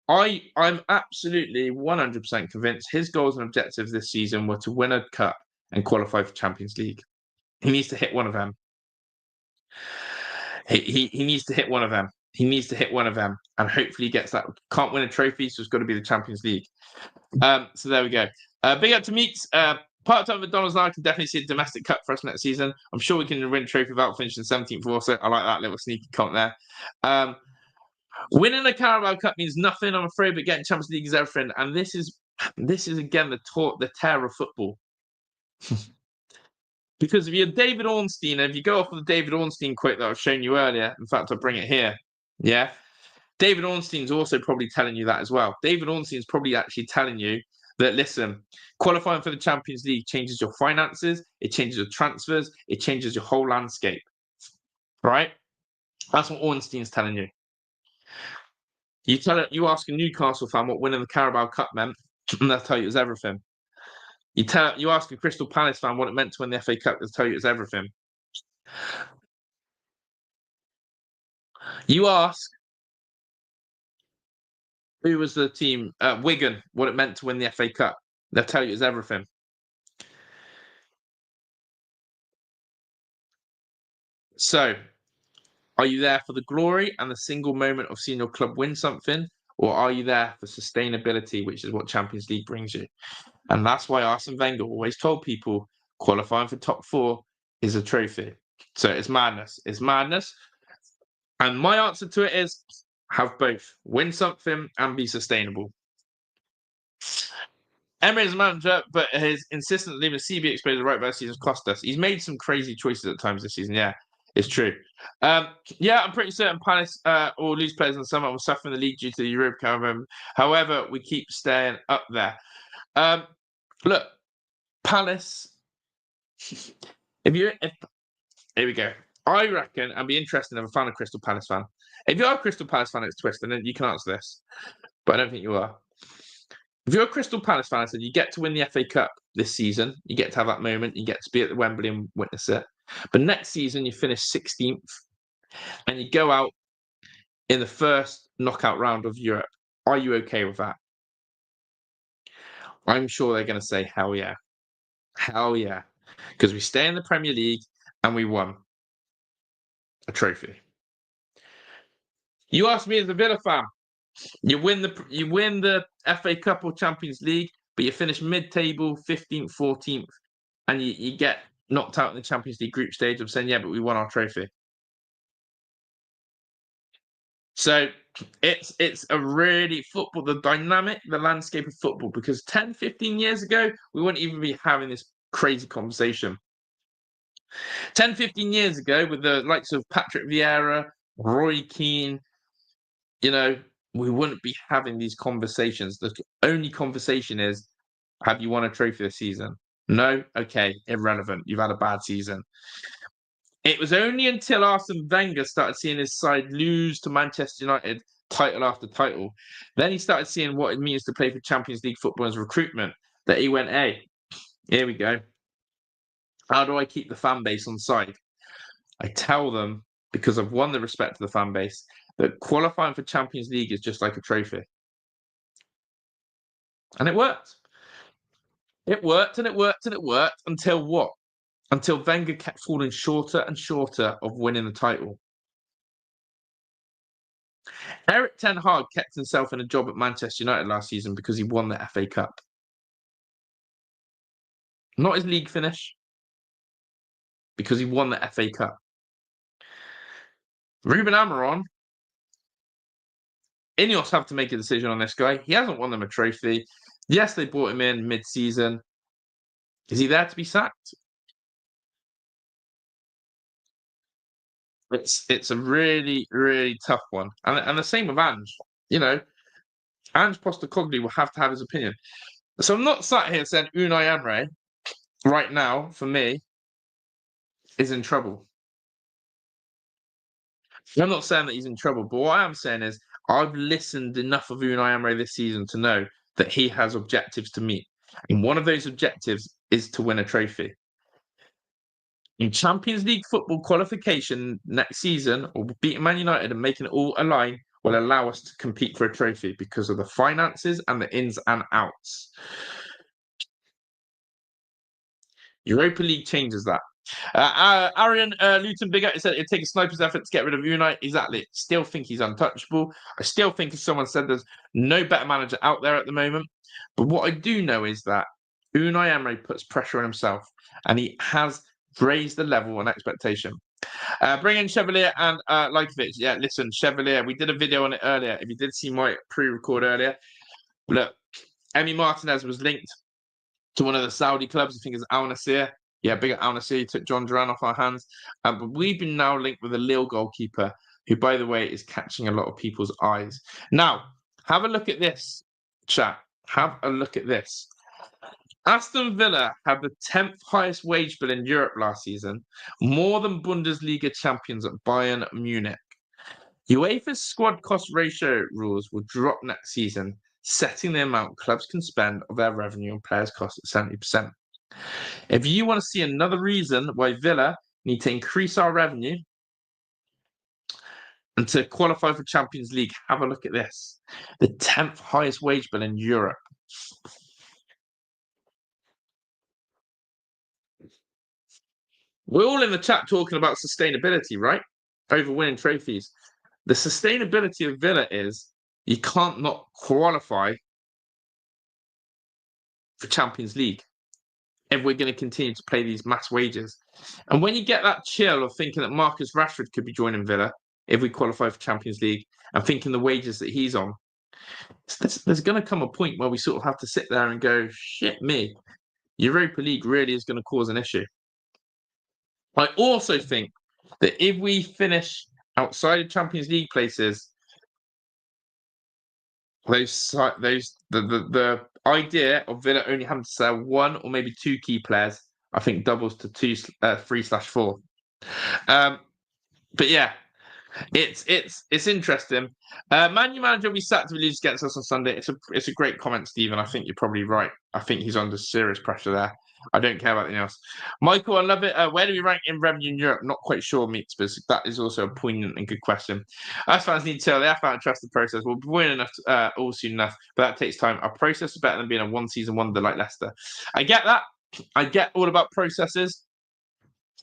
Speaker 1: I'm absolutely 100% convinced his goals and objectives this season were to win a cup and qualify for Champions League. He needs to hit one of them. He needs to hit one of them. He needs to hit one of them, and hopefully he gets that. Can't win a trophy, so it's got to be the Champions League. So there we go. Big up to Meeks. Part-time McDonald's now, I can definitely see a domestic cup for us next season. I'm sure we can win a trophy without finishing 17th also. I like that little sneaky comp there. Winning the Carabao Cup means nothing, I'm afraid, but getting Champions League is everything. And this is again the tear of football. Because if you're David Ornstein, and if you go off of the David Ornstein quote that I've shown you earlier, in fact, I'll bring it here. Yeah. David Ornstein's also probably telling you that as well. David Ornstein's probably actually telling you that, listen, qualifying for the Champions League changes your finances, it changes your transfers, it changes your whole landscape. Right? That's what Ornstein's telling you. You ask a Newcastle fan what winning the Carabao Cup meant, and they'll tell you it was everything. You ask a Crystal Palace fan what it meant to win the FA Cup, they'll tell you it's everything. You ask who was the team, Wigan, what it meant to win the FA Cup, they'll tell you it's everything. So, are you there for the glory and the single moment of seeing your club win something? Or are you there for sustainability, which is what Champions League brings you? And that's why Arsene Wenger always told people qualifying for top 4 is a trophy. So it's madness. It's madness. And my answer to it is have both. Win something and be sustainable. Emery is a manager, but his insistence on leaving CB exposed the right back season cost us. He's made some crazy choices at times this season. Yeah, it's true. Yeah, I'm pretty certain Palace will lose players in the summer. Will suffer in the league due to the Europa League. However, we keep staying up there. Look, Palace. Here we go. I reckon, and be interested if I found a Crystal Palace fan. If you're a Crystal Palace fan, it's twisted, and you can answer this, but I don't think you are. If you're a Crystal Palace fan, I said you get to win the FA Cup this season. You get to have that moment. You get to be at the Wembley and witness it. But next season, you finish 16th, and you go out in the first knockout round of Europe. Are you okay with that? I'm sure they're going to say, hell yeah. Hell yeah. Because we stay in the Premier League and we won a trophy. You asked me as a Villa fan, you win the FA Cup or Champions League, but you finish mid-table, 15th, 14th, and you get knocked out in the Champions League group stage. I'm saying, yeah, but we won our trophy. So it's a really football, the dynamic, the landscape of football, because 10, 15 years ago, we wouldn't even be having this crazy conversation. 10, 15 years ago, with the likes of Patrick Vieira, Roy Keane, we wouldn't be having these conversations. The only conversation is, have you won a trophy this season? No? Okay, irrelevant. You've had a bad season. It was only until Arsene Wenger started seeing his side lose to Manchester United title after title, then he started seeing what it means to play for Champions League football as recruitment, that he went, hey, here we go. How do I keep the fan base on side? I tell them, because I've won the respect of the fan base, that qualifying for Champions League is just like a trophy. And it worked. It worked and it worked and it worked until what? Until Wenger kept falling shorter and shorter of winning the title. Erik ten Hag kept himself in a job at Manchester United last season because he won the FA Cup. Not his league finish, because he won the FA Cup. Ruben Amorim, Ineos have to make a decision on this guy. He hasn't won them a trophy. Yes, they brought him in mid-season. Is he there to be sacked? It's a really, really tough one. And the same with Ange. You know, Ange Postecoglou will have to have his opinion. So I'm not sat here saying Unai Emery, right now, for me, is in trouble. I'm not saying that he's in trouble, but what I am saying is I've listened enough of Unai Emery this season to know that he has objectives to meet. And one of those objectives is to win a trophy. In Champions League football qualification next season, or beating Man United and making it all align will allow us to compete for a trophy because of the finances and the ins and outs. Europa League changes that. Arian Luton Bigger said it'd take a sniper's effort to get rid of Unai. Exactly. Still think he's untouchable. I still think, as someone said, there's no better manager out there at the moment. But what I do know is that Unai Emery puts pressure on himself, and he has raised the level and expectation. Bring in Chevalier and Lajkovic. Yeah, listen, Chevalier, we did a video on it earlier. If you did see my pre-record earlier, look, Emi Martinez was linked to one of the Saudi clubs. I think it's Al Nassr. Yeah, big Al Nassr took John Duran off our hands. But we've been now linked with a Lille goalkeeper, who, by the way, is catching a lot of people's eyes. Now, have a look at this, chat. Have a look at this. Aston Villa had the 10th highest wage bill in Europe last season, more than Bundesliga champions at Bayern Munich. UEFA's squad cost ratio rules will drop next season, setting the amount clubs can spend of their revenue on players' costs at 70%. If you want to see another reason why Villa need to increase our revenue and to qualify for Champions League, have a look at this. The 10th highest wage bill in Europe. We're all in the chat talking about sustainability, right? Over winning trophies. The sustainability of Villa is you can't not qualify for Champions League if we're going to continue to pay these mass wages. And when you get that chill of thinking that Marcus Rashford could be joining Villa if we qualify for Champions League, and thinking the wages that he's on, there's going to come a point where we sort of have to sit there and go, shit me, Europa League really is going to cause an issue. I also think that if we finish outside of Champions League places, the idea of Villa only having to sell one or maybe two key players, I think doubles to 3/4. But yeah, it's interesting. Man U manager will be sacked if he loses against us on Sunday. It's a great comment, Stephen. I think you're probably right. I think he's under serious pressure there. I don't care about anything else. Michael, I love it. Where do we rank in revenue in Europe? Not quite sure, Meats, but that is also a poignant and good question. Us fans need to tell the F out and trust the process. We'll be winning enough all soon enough, but that takes time. Our process is better than being a one-season wonder like Leicester. I get that. I get all about processes.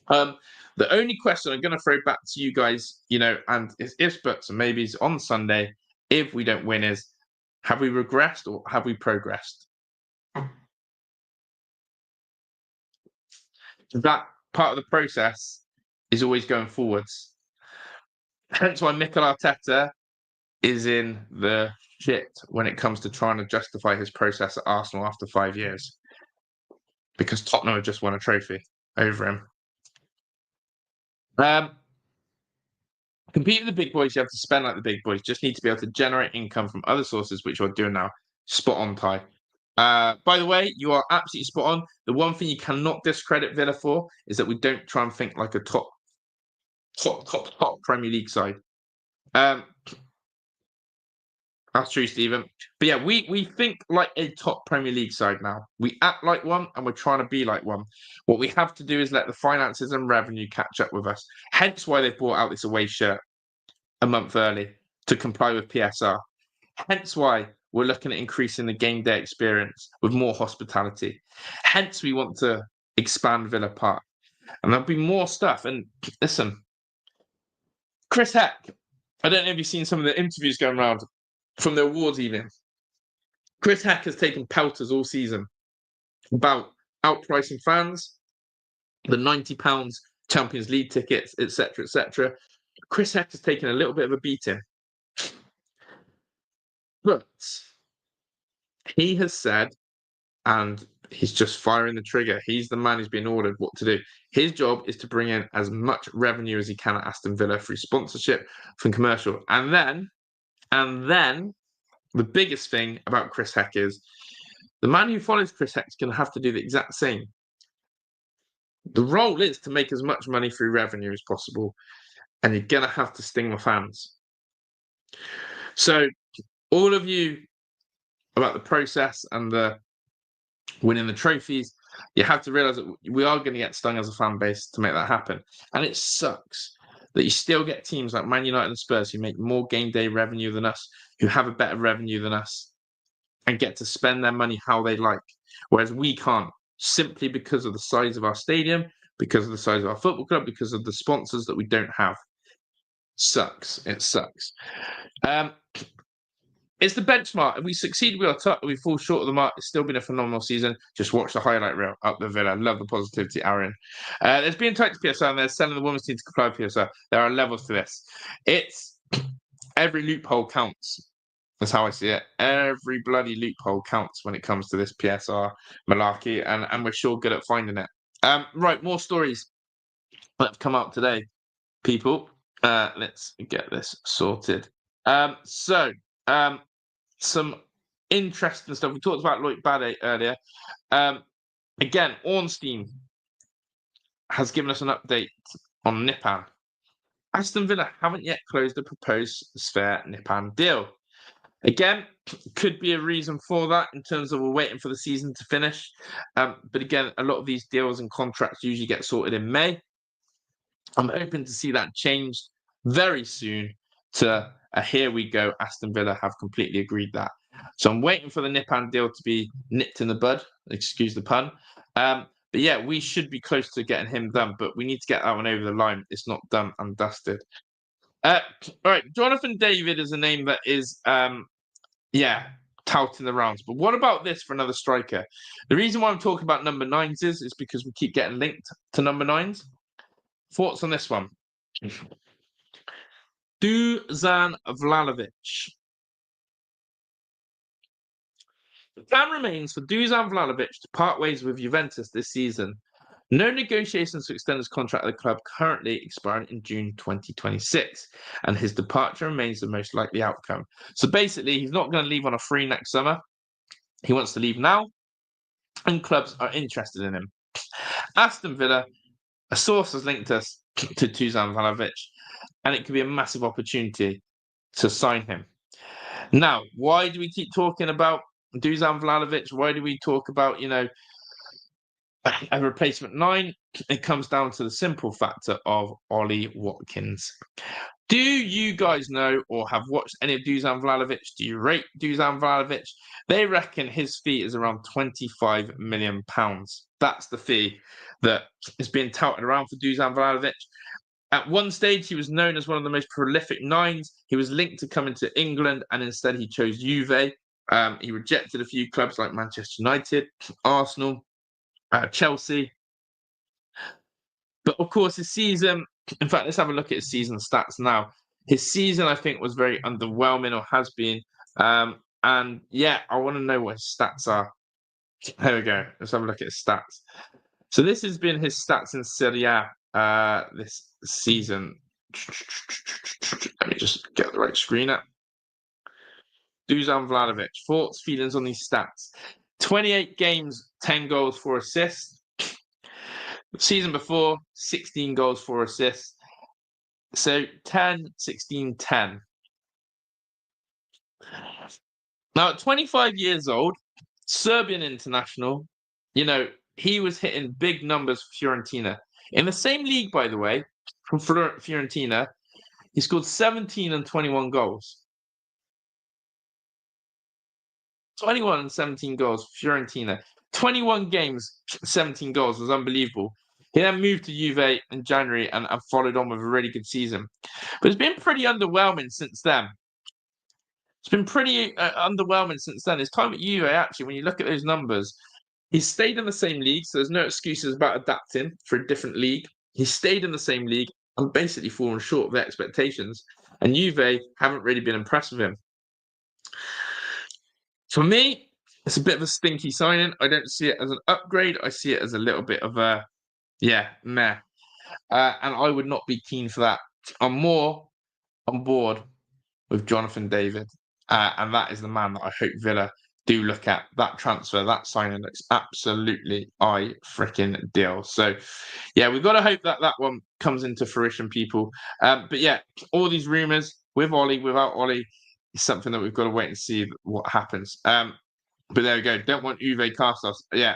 Speaker 1: The only question I'm going to throw back to you guys, and it's ifs, buts, and maybes on Sunday, if we don't win, is have we regressed or have we progressed? That part of the process is always going forwards. Hence why Mikel Arteta is in the shit when it comes to trying to justify his process at Arsenal after 5 years. Because Tottenham have just won a trophy over him. Compete with the big boys, you have to spend like the big boys. Just need to be able to generate income from other sources, which you're doing now. Spot on, Ty. By the way, you are absolutely spot on. The one thing you cannot discredit Villa for is that we don't try and think like a top Premier League side. That's true, Stephen. But yeah, we think like a top Premier League side now. We act like one and we're trying to be like one. What we have to do is let the finances and revenue catch up with us. Hence why they've brought out this away shirt a month early to comply with PSR. Hence why we're looking at increasing the game day experience with more hospitality. Hence we want to expand Villa Park. And there'll be more stuff. And listen, Chris Heck, I don't know if you've seen some of the interviews going around from the awards evening. Chris Heck has taken pelters all season about outpricing fans, the £90 Champions League tickets, etc., etc. Chris Heck has taken a little bit of a beating. But he has said, and he's just firing the trigger. He's the man who's been ordered what to do. His job is to bring in as much revenue as he can at Aston Villa through sponsorship, from commercial. And then the biggest thing about Chris Heck is the man who follows Chris Heck is going to have to do the exact same. The role is to make as much money through revenue as possible, and you're going to have to sting the fans. So all of you about the process and the winning the trophies, you have to realise that we are going to get stung as a fan base to make that happen. And it sucks that you still get teams like Man United and Spurs who make more game day revenue than us, who have a better revenue than us, and get to spend their money how they like, whereas we can't, simply because of the size of our stadium, because of the size of our football club, because of the sponsors that we don't have. Sucks. It sucks. It's the benchmark. If we succeed, we are top. If we fall short of the mark, it's still been a phenomenal season. Just watch the highlight reel up the Villa. Love the positivity, Aaron. There's been tight to PSR, and they're selling the women's team to comply with PSR. There are levels to this. It's every loophole counts. That's how I see it. Every bloody loophole counts when it comes to this PSR malarkey, and we're sure good at finding it. Right, more stories that have come out today, people. Let's get this sorted. Some interesting stuff. We talked about Loic Bade earlier. Again, Ornstein has given us an update on Nipan. Aston Villa haven't yet closed the proposed Sphere Nipan deal. Again, could be a reason for that in terms of we're waiting for the season to finish. But again, a lot of these deals and contracts usually get sorted in May. I'm hoping to see that changed very soon to here we go. Aston Villa have completely agreed that. So I'm waiting for the Nipan deal to be nipped in the bud. Excuse the pun. But yeah, we should be close to getting him done, but we need to get that one over the line. It's not done and dusted. All right, Jonathan David is a name that is, touting the rounds. But what about this for another striker? The reason why I'm talking about number 9s is because we keep getting linked to number 9s. Thoughts on this one? Dušan Vlahović. The plan remains for Dušan Vlahović to part ways with Juventus this season. No negotiations to extend his contract at the club, currently expiring in June 2026, and his departure remains the most likely outcome. So basically, he's not going to leave on a free next summer. He wants to leave now, and clubs are interested in him. Aston Villa, a source has linked us to Dušan Vlahović, and it could be a massive opportunity to sign him. Now, why do we keep talking about Dušan Vlahović? Why do we talk about, a replacement 9? It comes down to the simple factor of Ollie Watkins. Do you guys know or have watched any of Dušan Vlahović? Do you rate Dušan Vlahović? They reckon his fee is around £25 million. That's the fee that is being touted around for Dušan Vlahović. At one stage, he was known as one of the most prolific 9s. He was linked to coming to England, and instead he chose Juve. He rejected a few clubs like Manchester United, Arsenal, Chelsea. But of course, his season, in fact, let's have a look at his season stats now. His season, I think, was very underwhelming, or has been. And yeah, I want to know what his stats are. There we go. Let's have a look at his stats. So this has been his stats in Serie A this season. Let me just get the right screen up. Dušan Vlahović. Thoughts, feelings on these stats. 28 games, 10 goals, 4 assists. Season before, 16 goals, 4 assists. So 10, 16, 10. Now, at 25 years old, Serbian international, he was hitting big numbers for Fiorentina. In the same league, by the way, from Fiorentina, he scored 17 and 21 goals. 21 and 17 goals for Fiorentina. 21 games, 17 goals was unbelievable. He then moved to Juve in January and followed on with a really good season. But it's been pretty underwhelming since then. It's been pretty underwhelming since then. His time at Juve, actually, when you look at those numbers, he's stayed in the same league, so there's no excuses about adapting for a different league. He stayed in the same league and basically fallen short of their expectations. And Juve haven't really been impressed with him. For me, it's a bit of a stinky signing. I don't see it as an upgrade. I see it as a little bit of a, meh. And I would not be keen for that. I'm more on board with Jonathan David. And that is the man that I hope Villa do look at. That transfer, that signing looks absolutely freaking deal. So, we've got to hope that that one comes into fruition, people. But all these rumours with Ollie, without Ollie, is something that we've got to wait and see what happens. But there we go. Don't want Uwe cast-offs. Yeah,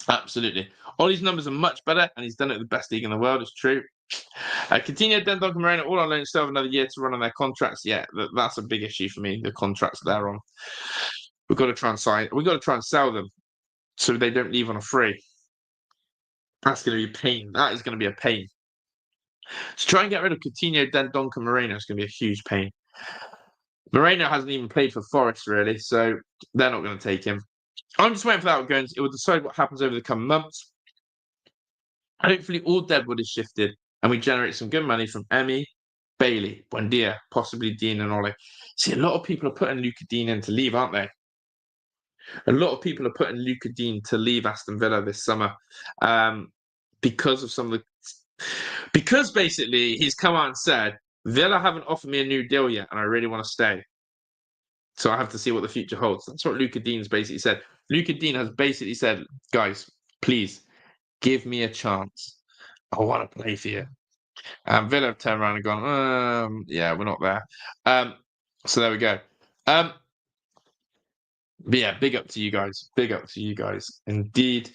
Speaker 1: absolutely. Ollie's numbers are much better, and he's done it at the best league in the world. It's true. Coutinho, Dendonk, and Moreno all on loan, still have another year to run on their contracts. Yeah, that's a big issue for me. The contracts they're on. We've got to try and sign. We've got to try and sell them so they don't leave on a free. That's going to be a pain. That is going to be a pain. To try and get rid of Coutinho, Dendonk, and Moreno is going to be a huge pain. Moreno hasn't even played for Forest, really, so they're not going to take him. I'm just waiting for that one. It will decide what happens over the coming months. Hopefully, all deadwood is shifted and we generate some good money from Emmy, Bailey, Buendia, possibly Dean and Ollie. See, a lot of people are putting Luca Dean in to leave, aren't they? A lot of people are putting Luca Dean to leave Aston Villa this summer because of some of the... Because basically he's come out and said, Villa haven't offered me a new deal yet and I really want to stay. So I have to see what the future holds. That's what Luca Dean's basically said. Luca Dean has basically said, guys, please give me a chance. I want to play for you. And Villa have turned around and gone, we're not there. So there we go. But big up to you guys. Big up to you guys. Indeed.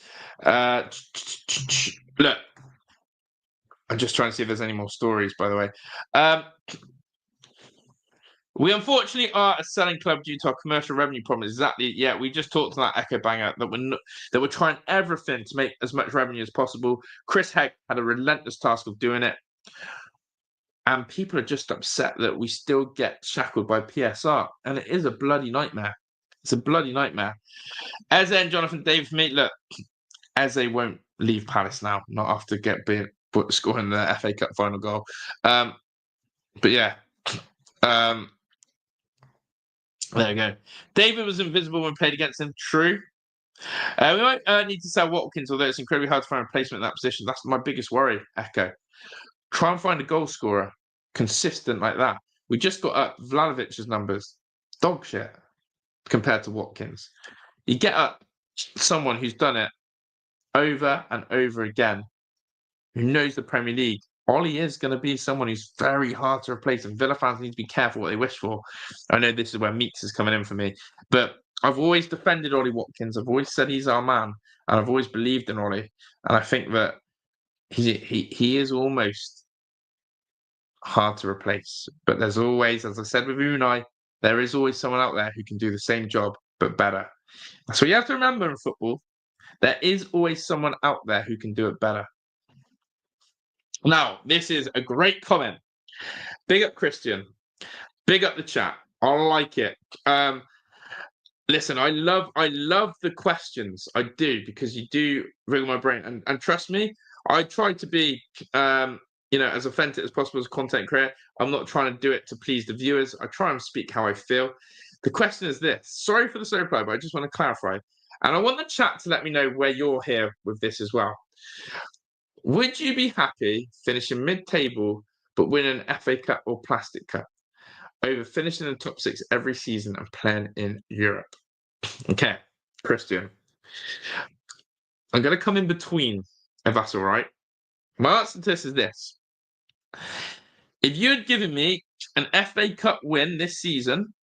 Speaker 1: Look, I'm just trying to see if there's any more stories, by the way. We unfortunately are a selling club due to our commercial revenue problems. Exactly. Yeah, we just talked to that echo banger that we're trying everything to make as much revenue as possible. Chris Hegg had a relentless task of doing it. And people are just upset that we still get shackled by PSR. And it is a bloody nightmare. It's a bloody nightmare. Eze and Jonathan David, for me, look, Eze won't leave Palace now, not after scoring the FA Cup final goal. There we go. David was invisible when played against him. True. We might need to sell Watkins, although it's incredibly hard to find a replacement in that position. That's my biggest worry, Echo. Try and find a goal scorer consistent like that. We just got up Vlahovic's numbers. Dog shit compared to Watkins. You get up someone who's done it over and over again, who knows the Premier League. Ollie is going to be someone who's very hard to replace, and Villa fans need to be careful what they wish for. I know this is where Meeks is coming in for me, but I've always defended Ollie Watkins. I've always said he's our man, and I've always believed in Ollie. And I think that he is almost hard to replace. But there's always, as I said with Unai, there is always someone out there who can do the same job, but better. That's what you have to remember in football. There is always someone out there who can do it better. Now, this is a great comment. Big up Christian. Big up the chat. I like it. Listen, I love the questions. I do, because you do wriggle my brain. And trust me, I try to be as authentic as possible as a content creator. I'm not trying to do it to please the viewers. I try and speak how I feel. The question is this. Sorry for the slow reply, but I just want to clarify. And I want the chat to let me know where you're here with this as well. Would you be happy finishing mid-table but winning an FA Cup or Plastic Cup over finishing in the top 6 every season and playing in Europe? Okay, Christian. I'm going to come in between, if that's all right. My answer to this is this. If you had given me an FA Cup win this season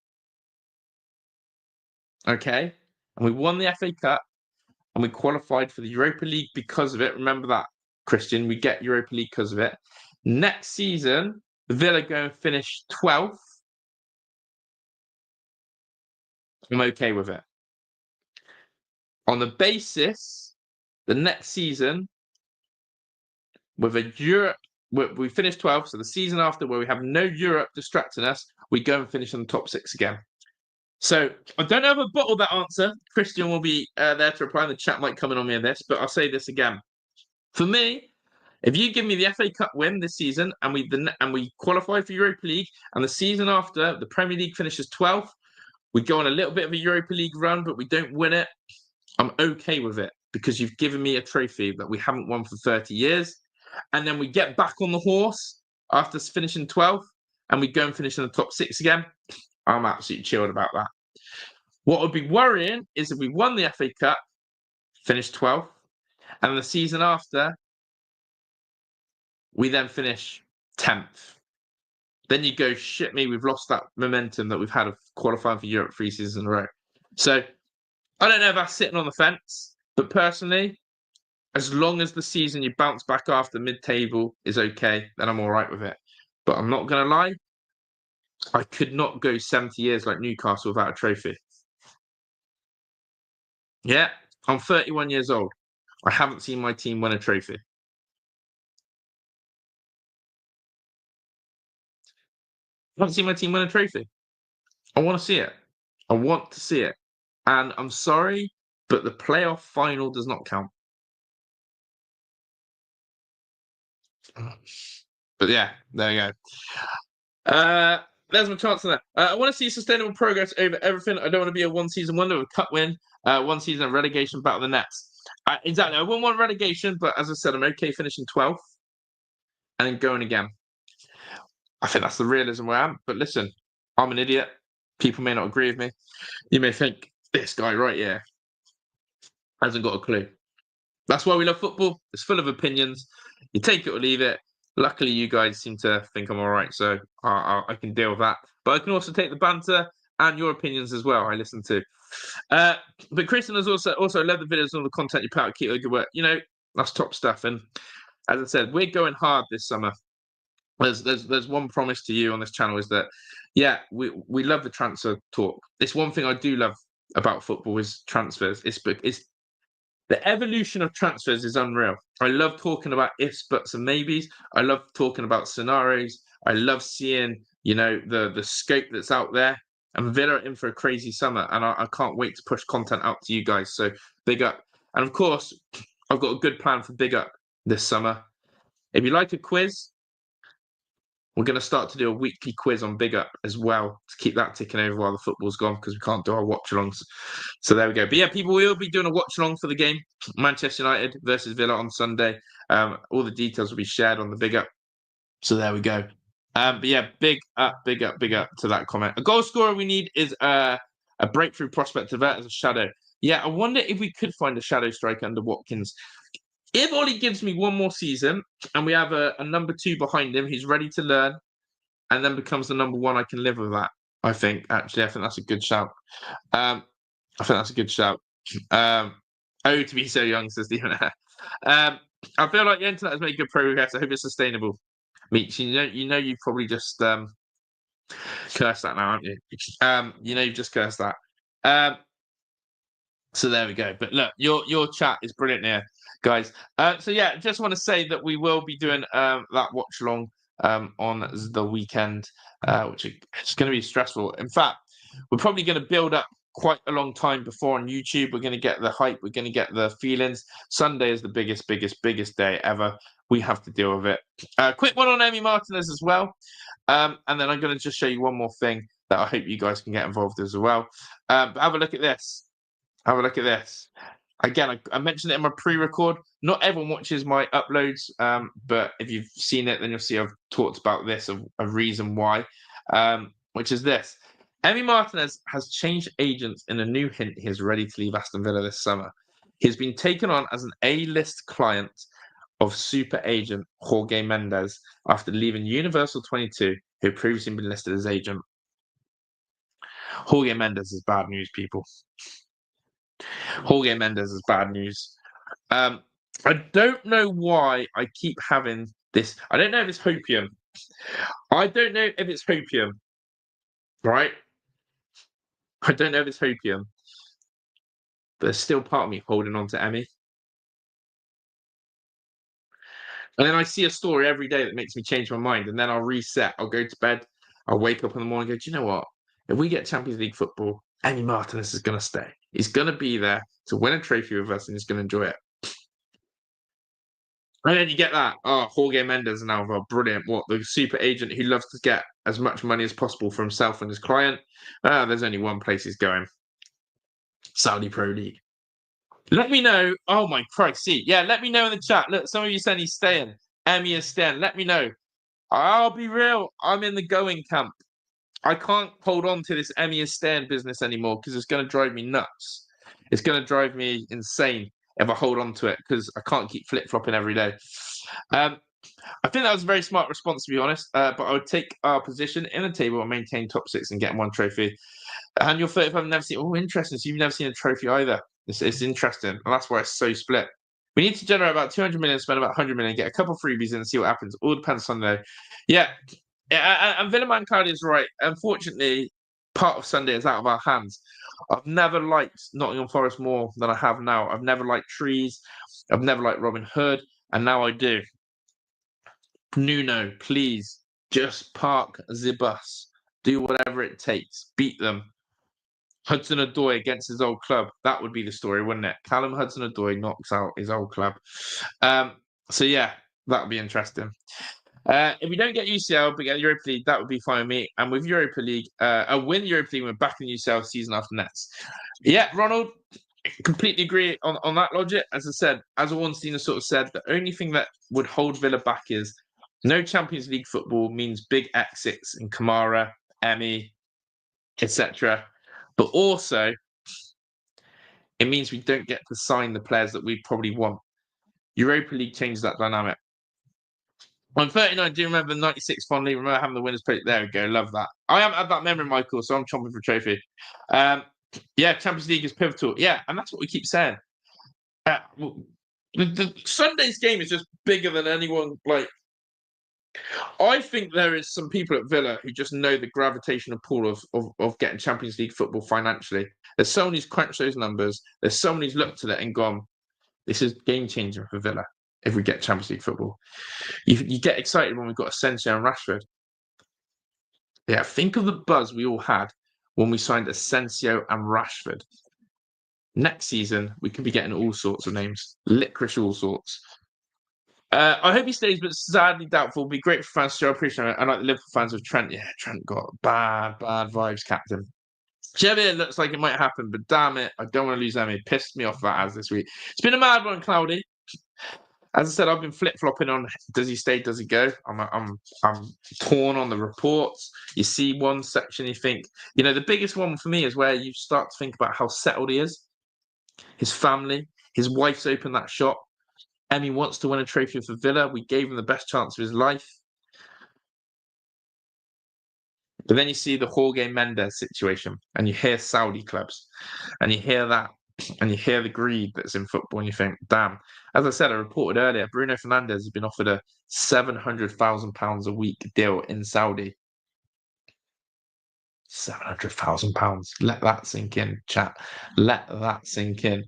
Speaker 1: okay? And we won the FA Cup and we qualified for the Europa League because of it. Remember that, Christian. We get Europa League because of it. Next season, Villa go and finish 12th. I'm okay with it. On the basis, the next season, with a Europe, we finish 12th, so the season after where we have no Europe distracting us, we go and finish in the top 6 again. So I don't know if I bottled that answer. Christian will be there to reply, and the chat might come in on me on this, but I'll say this again. For me, if you give me the FA Cup win this season and we qualify for Europa League, and the season after the Premier League finishes 12th, we go on a little bit of a Europa League run, but we don't win it, I'm okay with it because you've given me a trophy that we haven't won for 30 years. And then we get back on the horse after finishing 12th and we go and finish in the top 6 again. I'm absolutely chilled about that. What would be worrying is if we won the FA Cup, finished 12th, and the season after, we then finish 10th. Then you go, shit me, we've lost that momentum that we've had of qualifying for Europe 3 seasons in a row. So I don't know if that's sitting on the fence, but personally, as long as the season you bounce back after mid-table is okay, then I'm all right with it. But I'm not going to lie, I could not go 70 years like Newcastle without a trophy. Yeah, I'm 31 years old. I haven't seen my team win a trophy. I haven't seen my team win a trophy. I want to see it. I want to see it. And I'm sorry, but the playoff final does not count. But yeah, there you go. There's my chance on that. I want to see sustainable progress over everything. I don't want to be a one-season wonder with a cup win, one season relegation battle the Nets. Exactly. I wouldn't want relegation, but as I said, I'm okay finishing 12th and then going again. I think that's the realism where I am. But listen, I'm an idiot. People may not agree with me. You may think, this guy right here hasn't got a clue. That's why we love football. It's full of opinions. You take it or leave it. Luckily, you guys seem to think I'm all right, so I can deal with that. But I can also take the banter and your opinions as well. I listen to. But Kristen has also loved the videos and all the content you put out. Keep up the good work. You know, that's top stuff. And as I said, we're going hard this summer. There's one promise to you on this channel is that, yeah, we love the transfer talk. It's one thing I do love about football is transfers. It's the evolution of transfers is unreal. I love talking about ifs, buts, and maybes. I love talking about scenarios. I love seeing, you know, the scope that's out there. And Villa are in for a crazy summer, and I can't wait to push content out to you guys. So big up. And of course, I've got a good plan for big up this summer. If you like a quiz, we're going to start to do a weekly quiz on Big Up as well to keep that ticking over while the football's gone because we can't do our watch-alongs. So there we go. But yeah, people will be doing a watch-along for the game. Manchester United versus Villa on Sunday. All the details will be shared on the Big Up. So there we go. But yeah, big up to that comment. A goal scorer we need is a breakthrough prospect of that as a shadow. Yeah, I wonder if we could find a shadow striker under Watkins. If Ollie gives me one more season and we have a number 2 behind him, he's ready to learn and then becomes the number 1, I can live with that. I think that's a good shout. Oh, to be so young, says Stephen. I feel like the internet has made good progress. I hope it's sustainable. Meech, you know you've probably just cursed that now, haven't you? You know you've just cursed that. So there we go. But look, your chat is brilliant here, guys. So yeah, just want to say that we will be doing that watch along on the weekend, which is going to be stressful. In fact, we're probably going to build up quite a long time before on YouTube. We're going to get the hype. We're going to get the feelings. Sunday is the biggest day ever. We have to deal with it. Quick one on Emi Martinez as well. And then I'm going to just show you one more thing that I hope you guys can get involved as well. But have a look at this. Have a look at this. Again, I mentioned it in my pre-record. Not everyone watches my uploads, but if you've seen it, then you'll see I've talked about this, a reason why, which is this. Emi Martinez has changed agents in a new hint he is ready to leave Aston Villa this summer. He's been taken on as an A-list client of super agent Jorge Mendes after leaving Universal 22, who had previously been listed as agent. Jorge Mendes is bad news, people. Jorge Mendes is bad news. I don't know why I keep having this. I don't know if it's hopium. I don't know if it's hopium, right? I don't know if it's hopium. But there's still part of me holding on to Emmy. And then I see a story every day that makes me change my mind. And then I'll reset. I'll go to bed. I'll wake up in the morning and go, do you know what? If we get Champions League football, Emmy Martinez is going to stay. He's going to be there to win a trophy with us and he's going to enjoy it. And then you get that. Oh, Jorge Mendes now, well, brilliant. What, the super agent who loves to get as much money as possible for himself and his client? There's only one place he's going. Saudi Pro League. Let me know. Oh my Christ, see. Yeah, let me know in the chat. Look, some of you saying he's staying. Emmy is staying. Let me know. I'll be real. I'm in the going camp. I can't hold on to this Emmy is staying business anymore because it's going to drive me nuts. It's going to drive me insane if I hold on to it because I can't keep flip-flopping every day. I think that was a very smart response, to be honest. But I would take our position in the table and maintain top 6 and get one trophy. And you're 35, I've never seen. Oh, interesting. So you've never seen a trophy either. It's interesting. And that's why it's so split. We need to generate about 200 million, spend about 100 million, get a couple of freebies in and see what happens. All depends on Sunday. Yeah. And Villaman Cloud is right. Unfortunately, part of Sunday is out of our hands. I've never liked Nottingham Forest more than I have now. I've never liked Trees. I've never liked Robin Hood. And now I do. Nuno, please just park the bus. Do whatever it takes. Beat them. Hudson-Odoi against his old club. That would be the story, wouldn't it? Callum Hudson-Odoi knocks out his old club. So, yeah, that would be interesting. If we don't get UCL, but get Europa League, that would be fine with me. And with Europa League, a win Europa League, we're back in UCL season after next. Yeah, Ronald, completely agree on that logic. As I said, as Ornstein has sort of said, the only thing that would hold Villa back is no Champions League football means big exits in Kamara, Emmy, etc. But also, it means we don't get to sign the players that we probably want. Europa League changes that dynamic. I'm 39. Do you remember the 96 fondly? Remember having the winners' plate? There we go. Love that. I haven't had that memory, Michael, so I'm chomping for a trophy. Yeah, Champions League is pivotal. Yeah, and that's what we keep saying. The Sunday's game is just bigger than anyone. Like, I think there is some people at Villa who just know the gravitational pull of getting Champions League football financially. There's someone who's crunched those numbers. There's someone who's looked at it and gone, this is game-changing for Villa if we get Champions League football. You get excited when we've got Asensio and Rashford. Yeah, think of the buzz we all had when we signed Asensio and Rashford. Next season, we could be getting all sorts of names. Licorice all sorts. I hope he stays, but sadly doubtful. It'd be great for fans to show appreciation. I like the Liverpool fans with Trent. Yeah, Trent got bad vibes, captain. Chevy, looks like it might happen, but damn it, I don't want to lose Emmy. Pissed me off that as this week. It's been a mad one, Cloudy. As I said, I've been flip-flopping on does he stay, does he go? I'm torn on the reports. You see one section, you think, the biggest one for me is where you start to think about how settled he is. His family, his wife's opened that shop. Emmy wants to win a trophy for Villa. We gave him the best chance of his life. But then you see the Jorge Mendes situation, and you hear Saudi clubs, and you hear that, and you hear the greed that's in football, and you think, damn. As I said, I reported earlier, Bruno Fernandes has been offered a £700,000 a week deal in Saudi. £700,000. Let that sink in, chat. Let that sink in.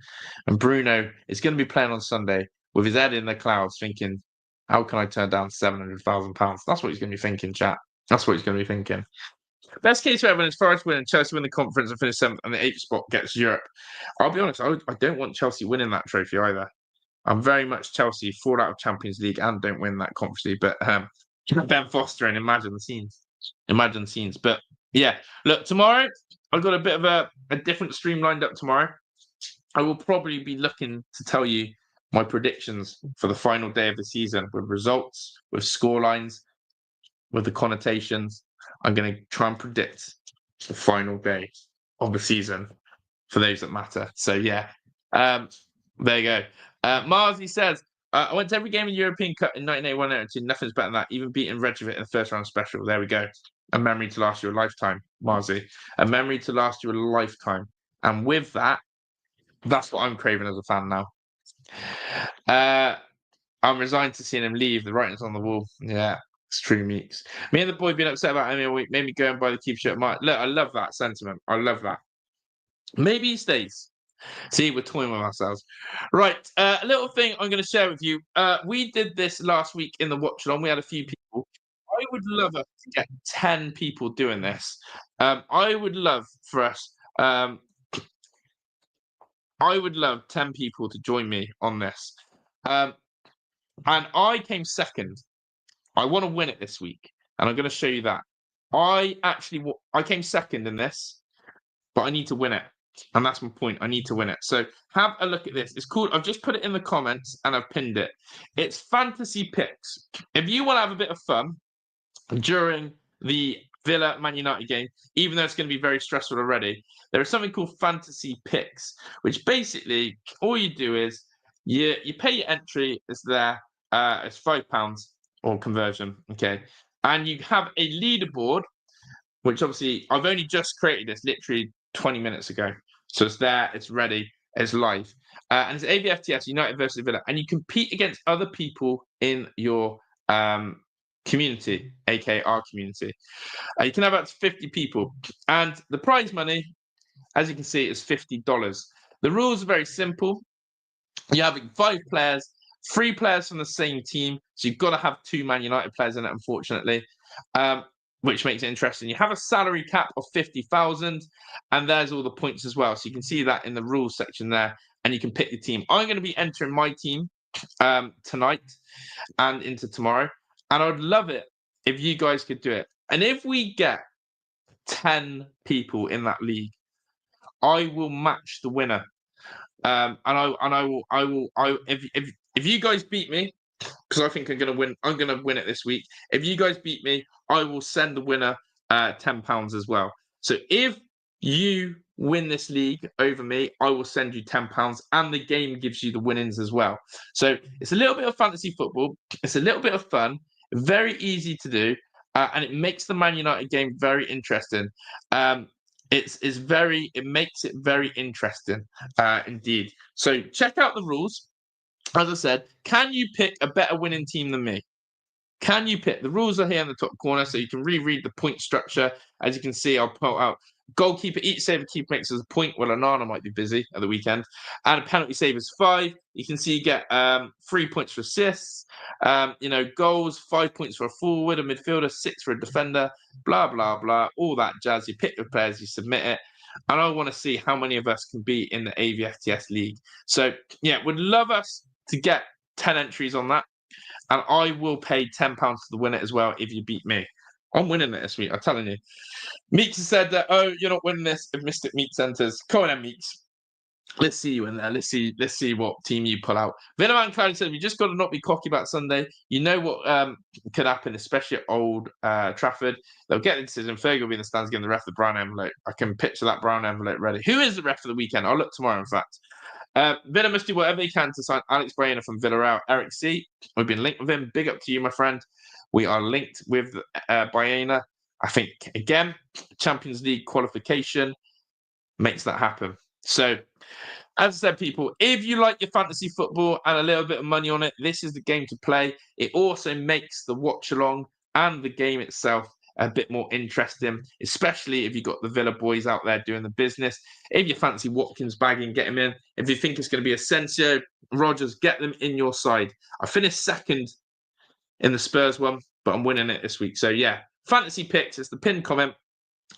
Speaker 1: And Bruno is going to be playing on Sunday with his head in the clouds, thinking, how can I turn down £700,000? That's what he's going to be thinking, chat. That's what he's going to be thinking. Best case for everyone is Forest win and Chelsea win the conference and finish 7th, and the 8th spot gets Europe. I'll be honest, I don't want Chelsea winning that trophy either. I'm very much Chelsea, fall out of Champions League and don't win that conference league. But Ben Foster and imagine the scenes. Imagine the scenes. But yeah, look, tomorrow I've got a bit of a different stream lined up tomorrow. I will probably be looking to tell you my predictions for the final day of the season with results, with scorelines, with the connotations. I'm going to try and predict the final day of the season for those that matter. So, yeah, there you go. Marzi says, I went to every game in European Cup in 1981 92. Nothing's better than that. Even beating Reykjavik in the first round special. There we go. a memory to last you a lifetime, Marzi. A memory to last you a lifetime. And with that, that's what I'm craving as a fan now. I'm resigned to seeing him leave. The writing's on the wall. Yeah, it's true, Meeks. Me and the boy being upset about him a week made me go and buy the keeper shirt. Look, I love that sentiment. I love that. Maybe he stays. See, we're toying with ourselves. Right, a little thing I'm going to share with you. We did this last week in the watch along. We had a few people. I would love us to get 10 people doing this. I would love for us. I would love 10 people to join me on this. And I came second. I want to win it this week, and I'm going to show you that. I came second in this, but I need to win it. And that's my point. I need to win it. So have a look at this. It's called, I've just put it in the comments and I've pinned it. It's fantasy picks. If you want to have a bit of fun during the Villa Man United game, even though it's going to be very stressful already, there is something called fantasy picks, which basically all you do is you pay your entry. It's there. It's £5 or conversion. Okay. And you have a leaderboard, which obviously I've only just created this literally 20 minutes ago. So it's there, it's ready, it's live. And it's AVFTS, United versus Villa. And you compete against other people in your community, aka our community. You can have up to 50 people. And the prize money, as you can see, is $50. The rules are very simple. You're having 5 players, 3 players from the same team. So you've got to have 2 Man United players in it, unfortunately. Which makes it interesting. You have a salary cap of 50,000, and there's all the points as well. So you can see that in the rules section there, and you can pick the team. I'm going to be entering my team tonight and into tomorrow, and I'd love it if you guys could do it. And if we get 10 people in that league, I will match the winner. If you guys beat me, because I think I'm going to win it this week. If you guys beat me, I will send the winner £10 as well. So if you win this league over me, I will send you £10, and the game gives you the winnings as well. So it's a little bit of fantasy football. It's a little bit of fun, very easy to do, and it makes the Man United game very interesting. It makes it very interesting indeed. So check out the rules. As I said, can you pick a better winning team than me? Can you pick? The rules are here in the top corner, so you can reread the point structure. As you can see, I'll put out goalkeeper. Each save a keeper makes us a point. Well, Onana might be busy at the weekend. And a penalty save is 5. You can see you get 3 points for assists. Goals, 5 points for a forward, a midfielder, 6 for a defender, blah, blah, blah. All that jazz. You pick the players, you submit it. And I want to see how many of us can be in the AVFTS league. So, yeah, would love us to get 10 entries on that. And I will pay £10 to the winner as well if you beat me. I'm winning it this week, I'm telling you. Meeks has said that, you're not winning this if Mystic Meeks enters. Come on then, Meeks. Let's see you in there. Let's see what team you pull out. Villaman Cloud said, we just got to not be cocky about Sunday. You know what could happen, especially at Old Trafford. They'll get the decision. Fergie will be in the stands giving the ref the brown envelope. I can picture that brown envelope ready. Who is the ref for the weekend? I'll look tomorrow, in fact. Villa must do whatever they can to sign Alex Baena from Villarreal. Eric C. We've been linked with him. Big up to you, my friend. We are linked with Baena. I think, again, Champions League qualification makes that happen. So, as I said, people, if you like your fantasy football and a little bit of money on it, this is the game to play. It also makes the watch-along and the game itself a bit more interesting, especially if you've got the Villa boys out there doing the business. If you fancy Watkins bagging, get him in. If you think it's going to be Asensio, Rodgers, get them in your side. I finished second in the Spurs one, but I'm winning it this week. So, yeah, fantasy picks. It's the pinned comment.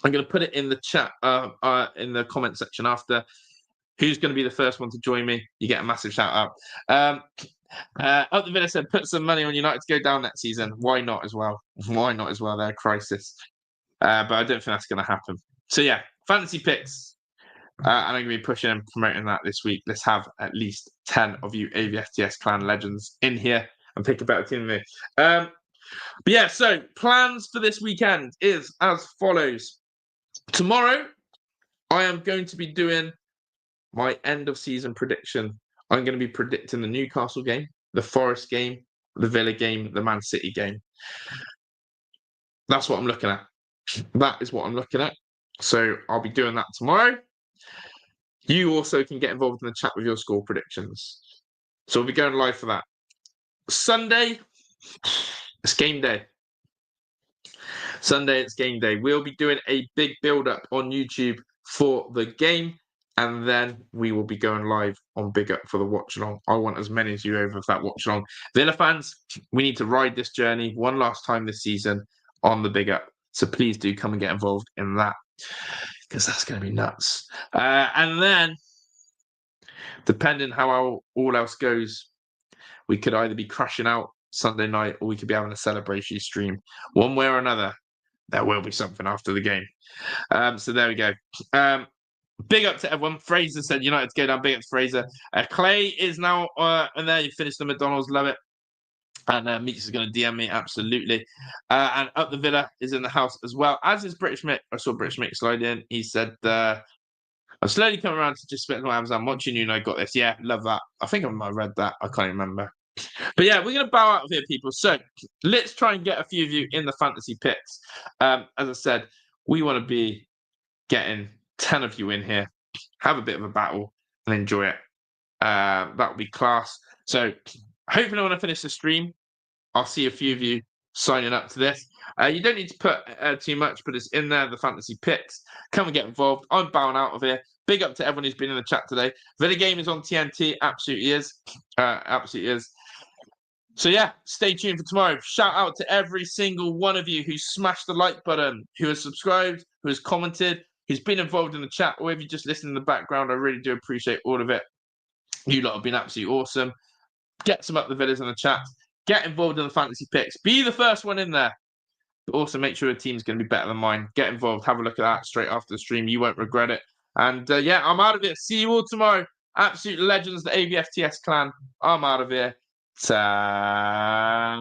Speaker 1: I'm going to put it in the chat, in the comment section after. Who's going to be the first one to join me? You get a massive shout out. Up the Villa said, put some money on United to go down that season. Why not as well? Why not as well? They're a crisis. But I don't think that's going to happen. So, yeah, fantasy picks. And I'm going to be pushing and promoting that this week. Let's have at least 10 of you AVFTS clan legends in here and pick a better team than me. But yeah, so plans for this weekend is as follows. Tomorrow, I am going to be doing my end of season prediction. I'm going to be predicting the Newcastle game, the Forest game, the Villa game, the Man City game. That's what I'm looking at. that is what I'm looking at. So I'll be doing that tomorrow. You also can get involved in the chat with your score predictions. So we'll be going live for that. Sunday, it's game day. Sunday, it's game day. We'll be doing a big build-up on YouTube for the game, and then we will be going live on Big Up for the watch-along. I want as many as you over for that watch-along. Villa fans, we need to ride this journey one last time this season on the Big Up. So please do come and get involved in that, because that's going to be nuts. And then, depending how all else goes, we could either be crashing out Sunday night or we could be having a celebration stream. One way or another, there will be something after the game. So there we go. Big up to everyone. Fraser said United to go down. Big up to Fraser. Clay is now in there. You finished the McDonald's. Love it. And Meeks is going to DM me. Absolutely. And Up the Villa is in the house as well, as is British Mick. I saw British Mick slide in. He said, I'm slowly coming around to just spitting on Amazon. Monchi, you know, got this. Yeah, love that. I think I might have read that. I can't remember. But yeah, we're going to bow out of here, people. So let's try and get a few of you in the fantasy picks. As I said, we want to be getting 10 of you in here, have a bit of a battle and enjoy it. That would be class. So hopefully when I finish the stream, I'll see a few of you signing up to this. You don't need to put too much, but it's in there, the fantasy picks. Come and get involved. I'm bowing out of here. Big up to everyone who's been in the chat today. Villa game is on TNT. Absolutely is. Absolutely is. So yeah, stay tuned for tomorrow. Shout out to every single one of you who smashed the like button, who has subscribed, who has commented, who's been involved in the chat, or if you just listen in the background. I really do appreciate all of it. You lot have been absolutely awesome. Get some Up the Villas in the chat. Get involved in the fantasy picks. Be the first one in there. But also make sure your team's going to be better than mine. Get involved. Have a look at that straight after the stream. You won't regret it. And yeah, I'm out of here. See you all tomorrow. Absolute legends, the AVFTS clan. I'm out of here. Ta-da.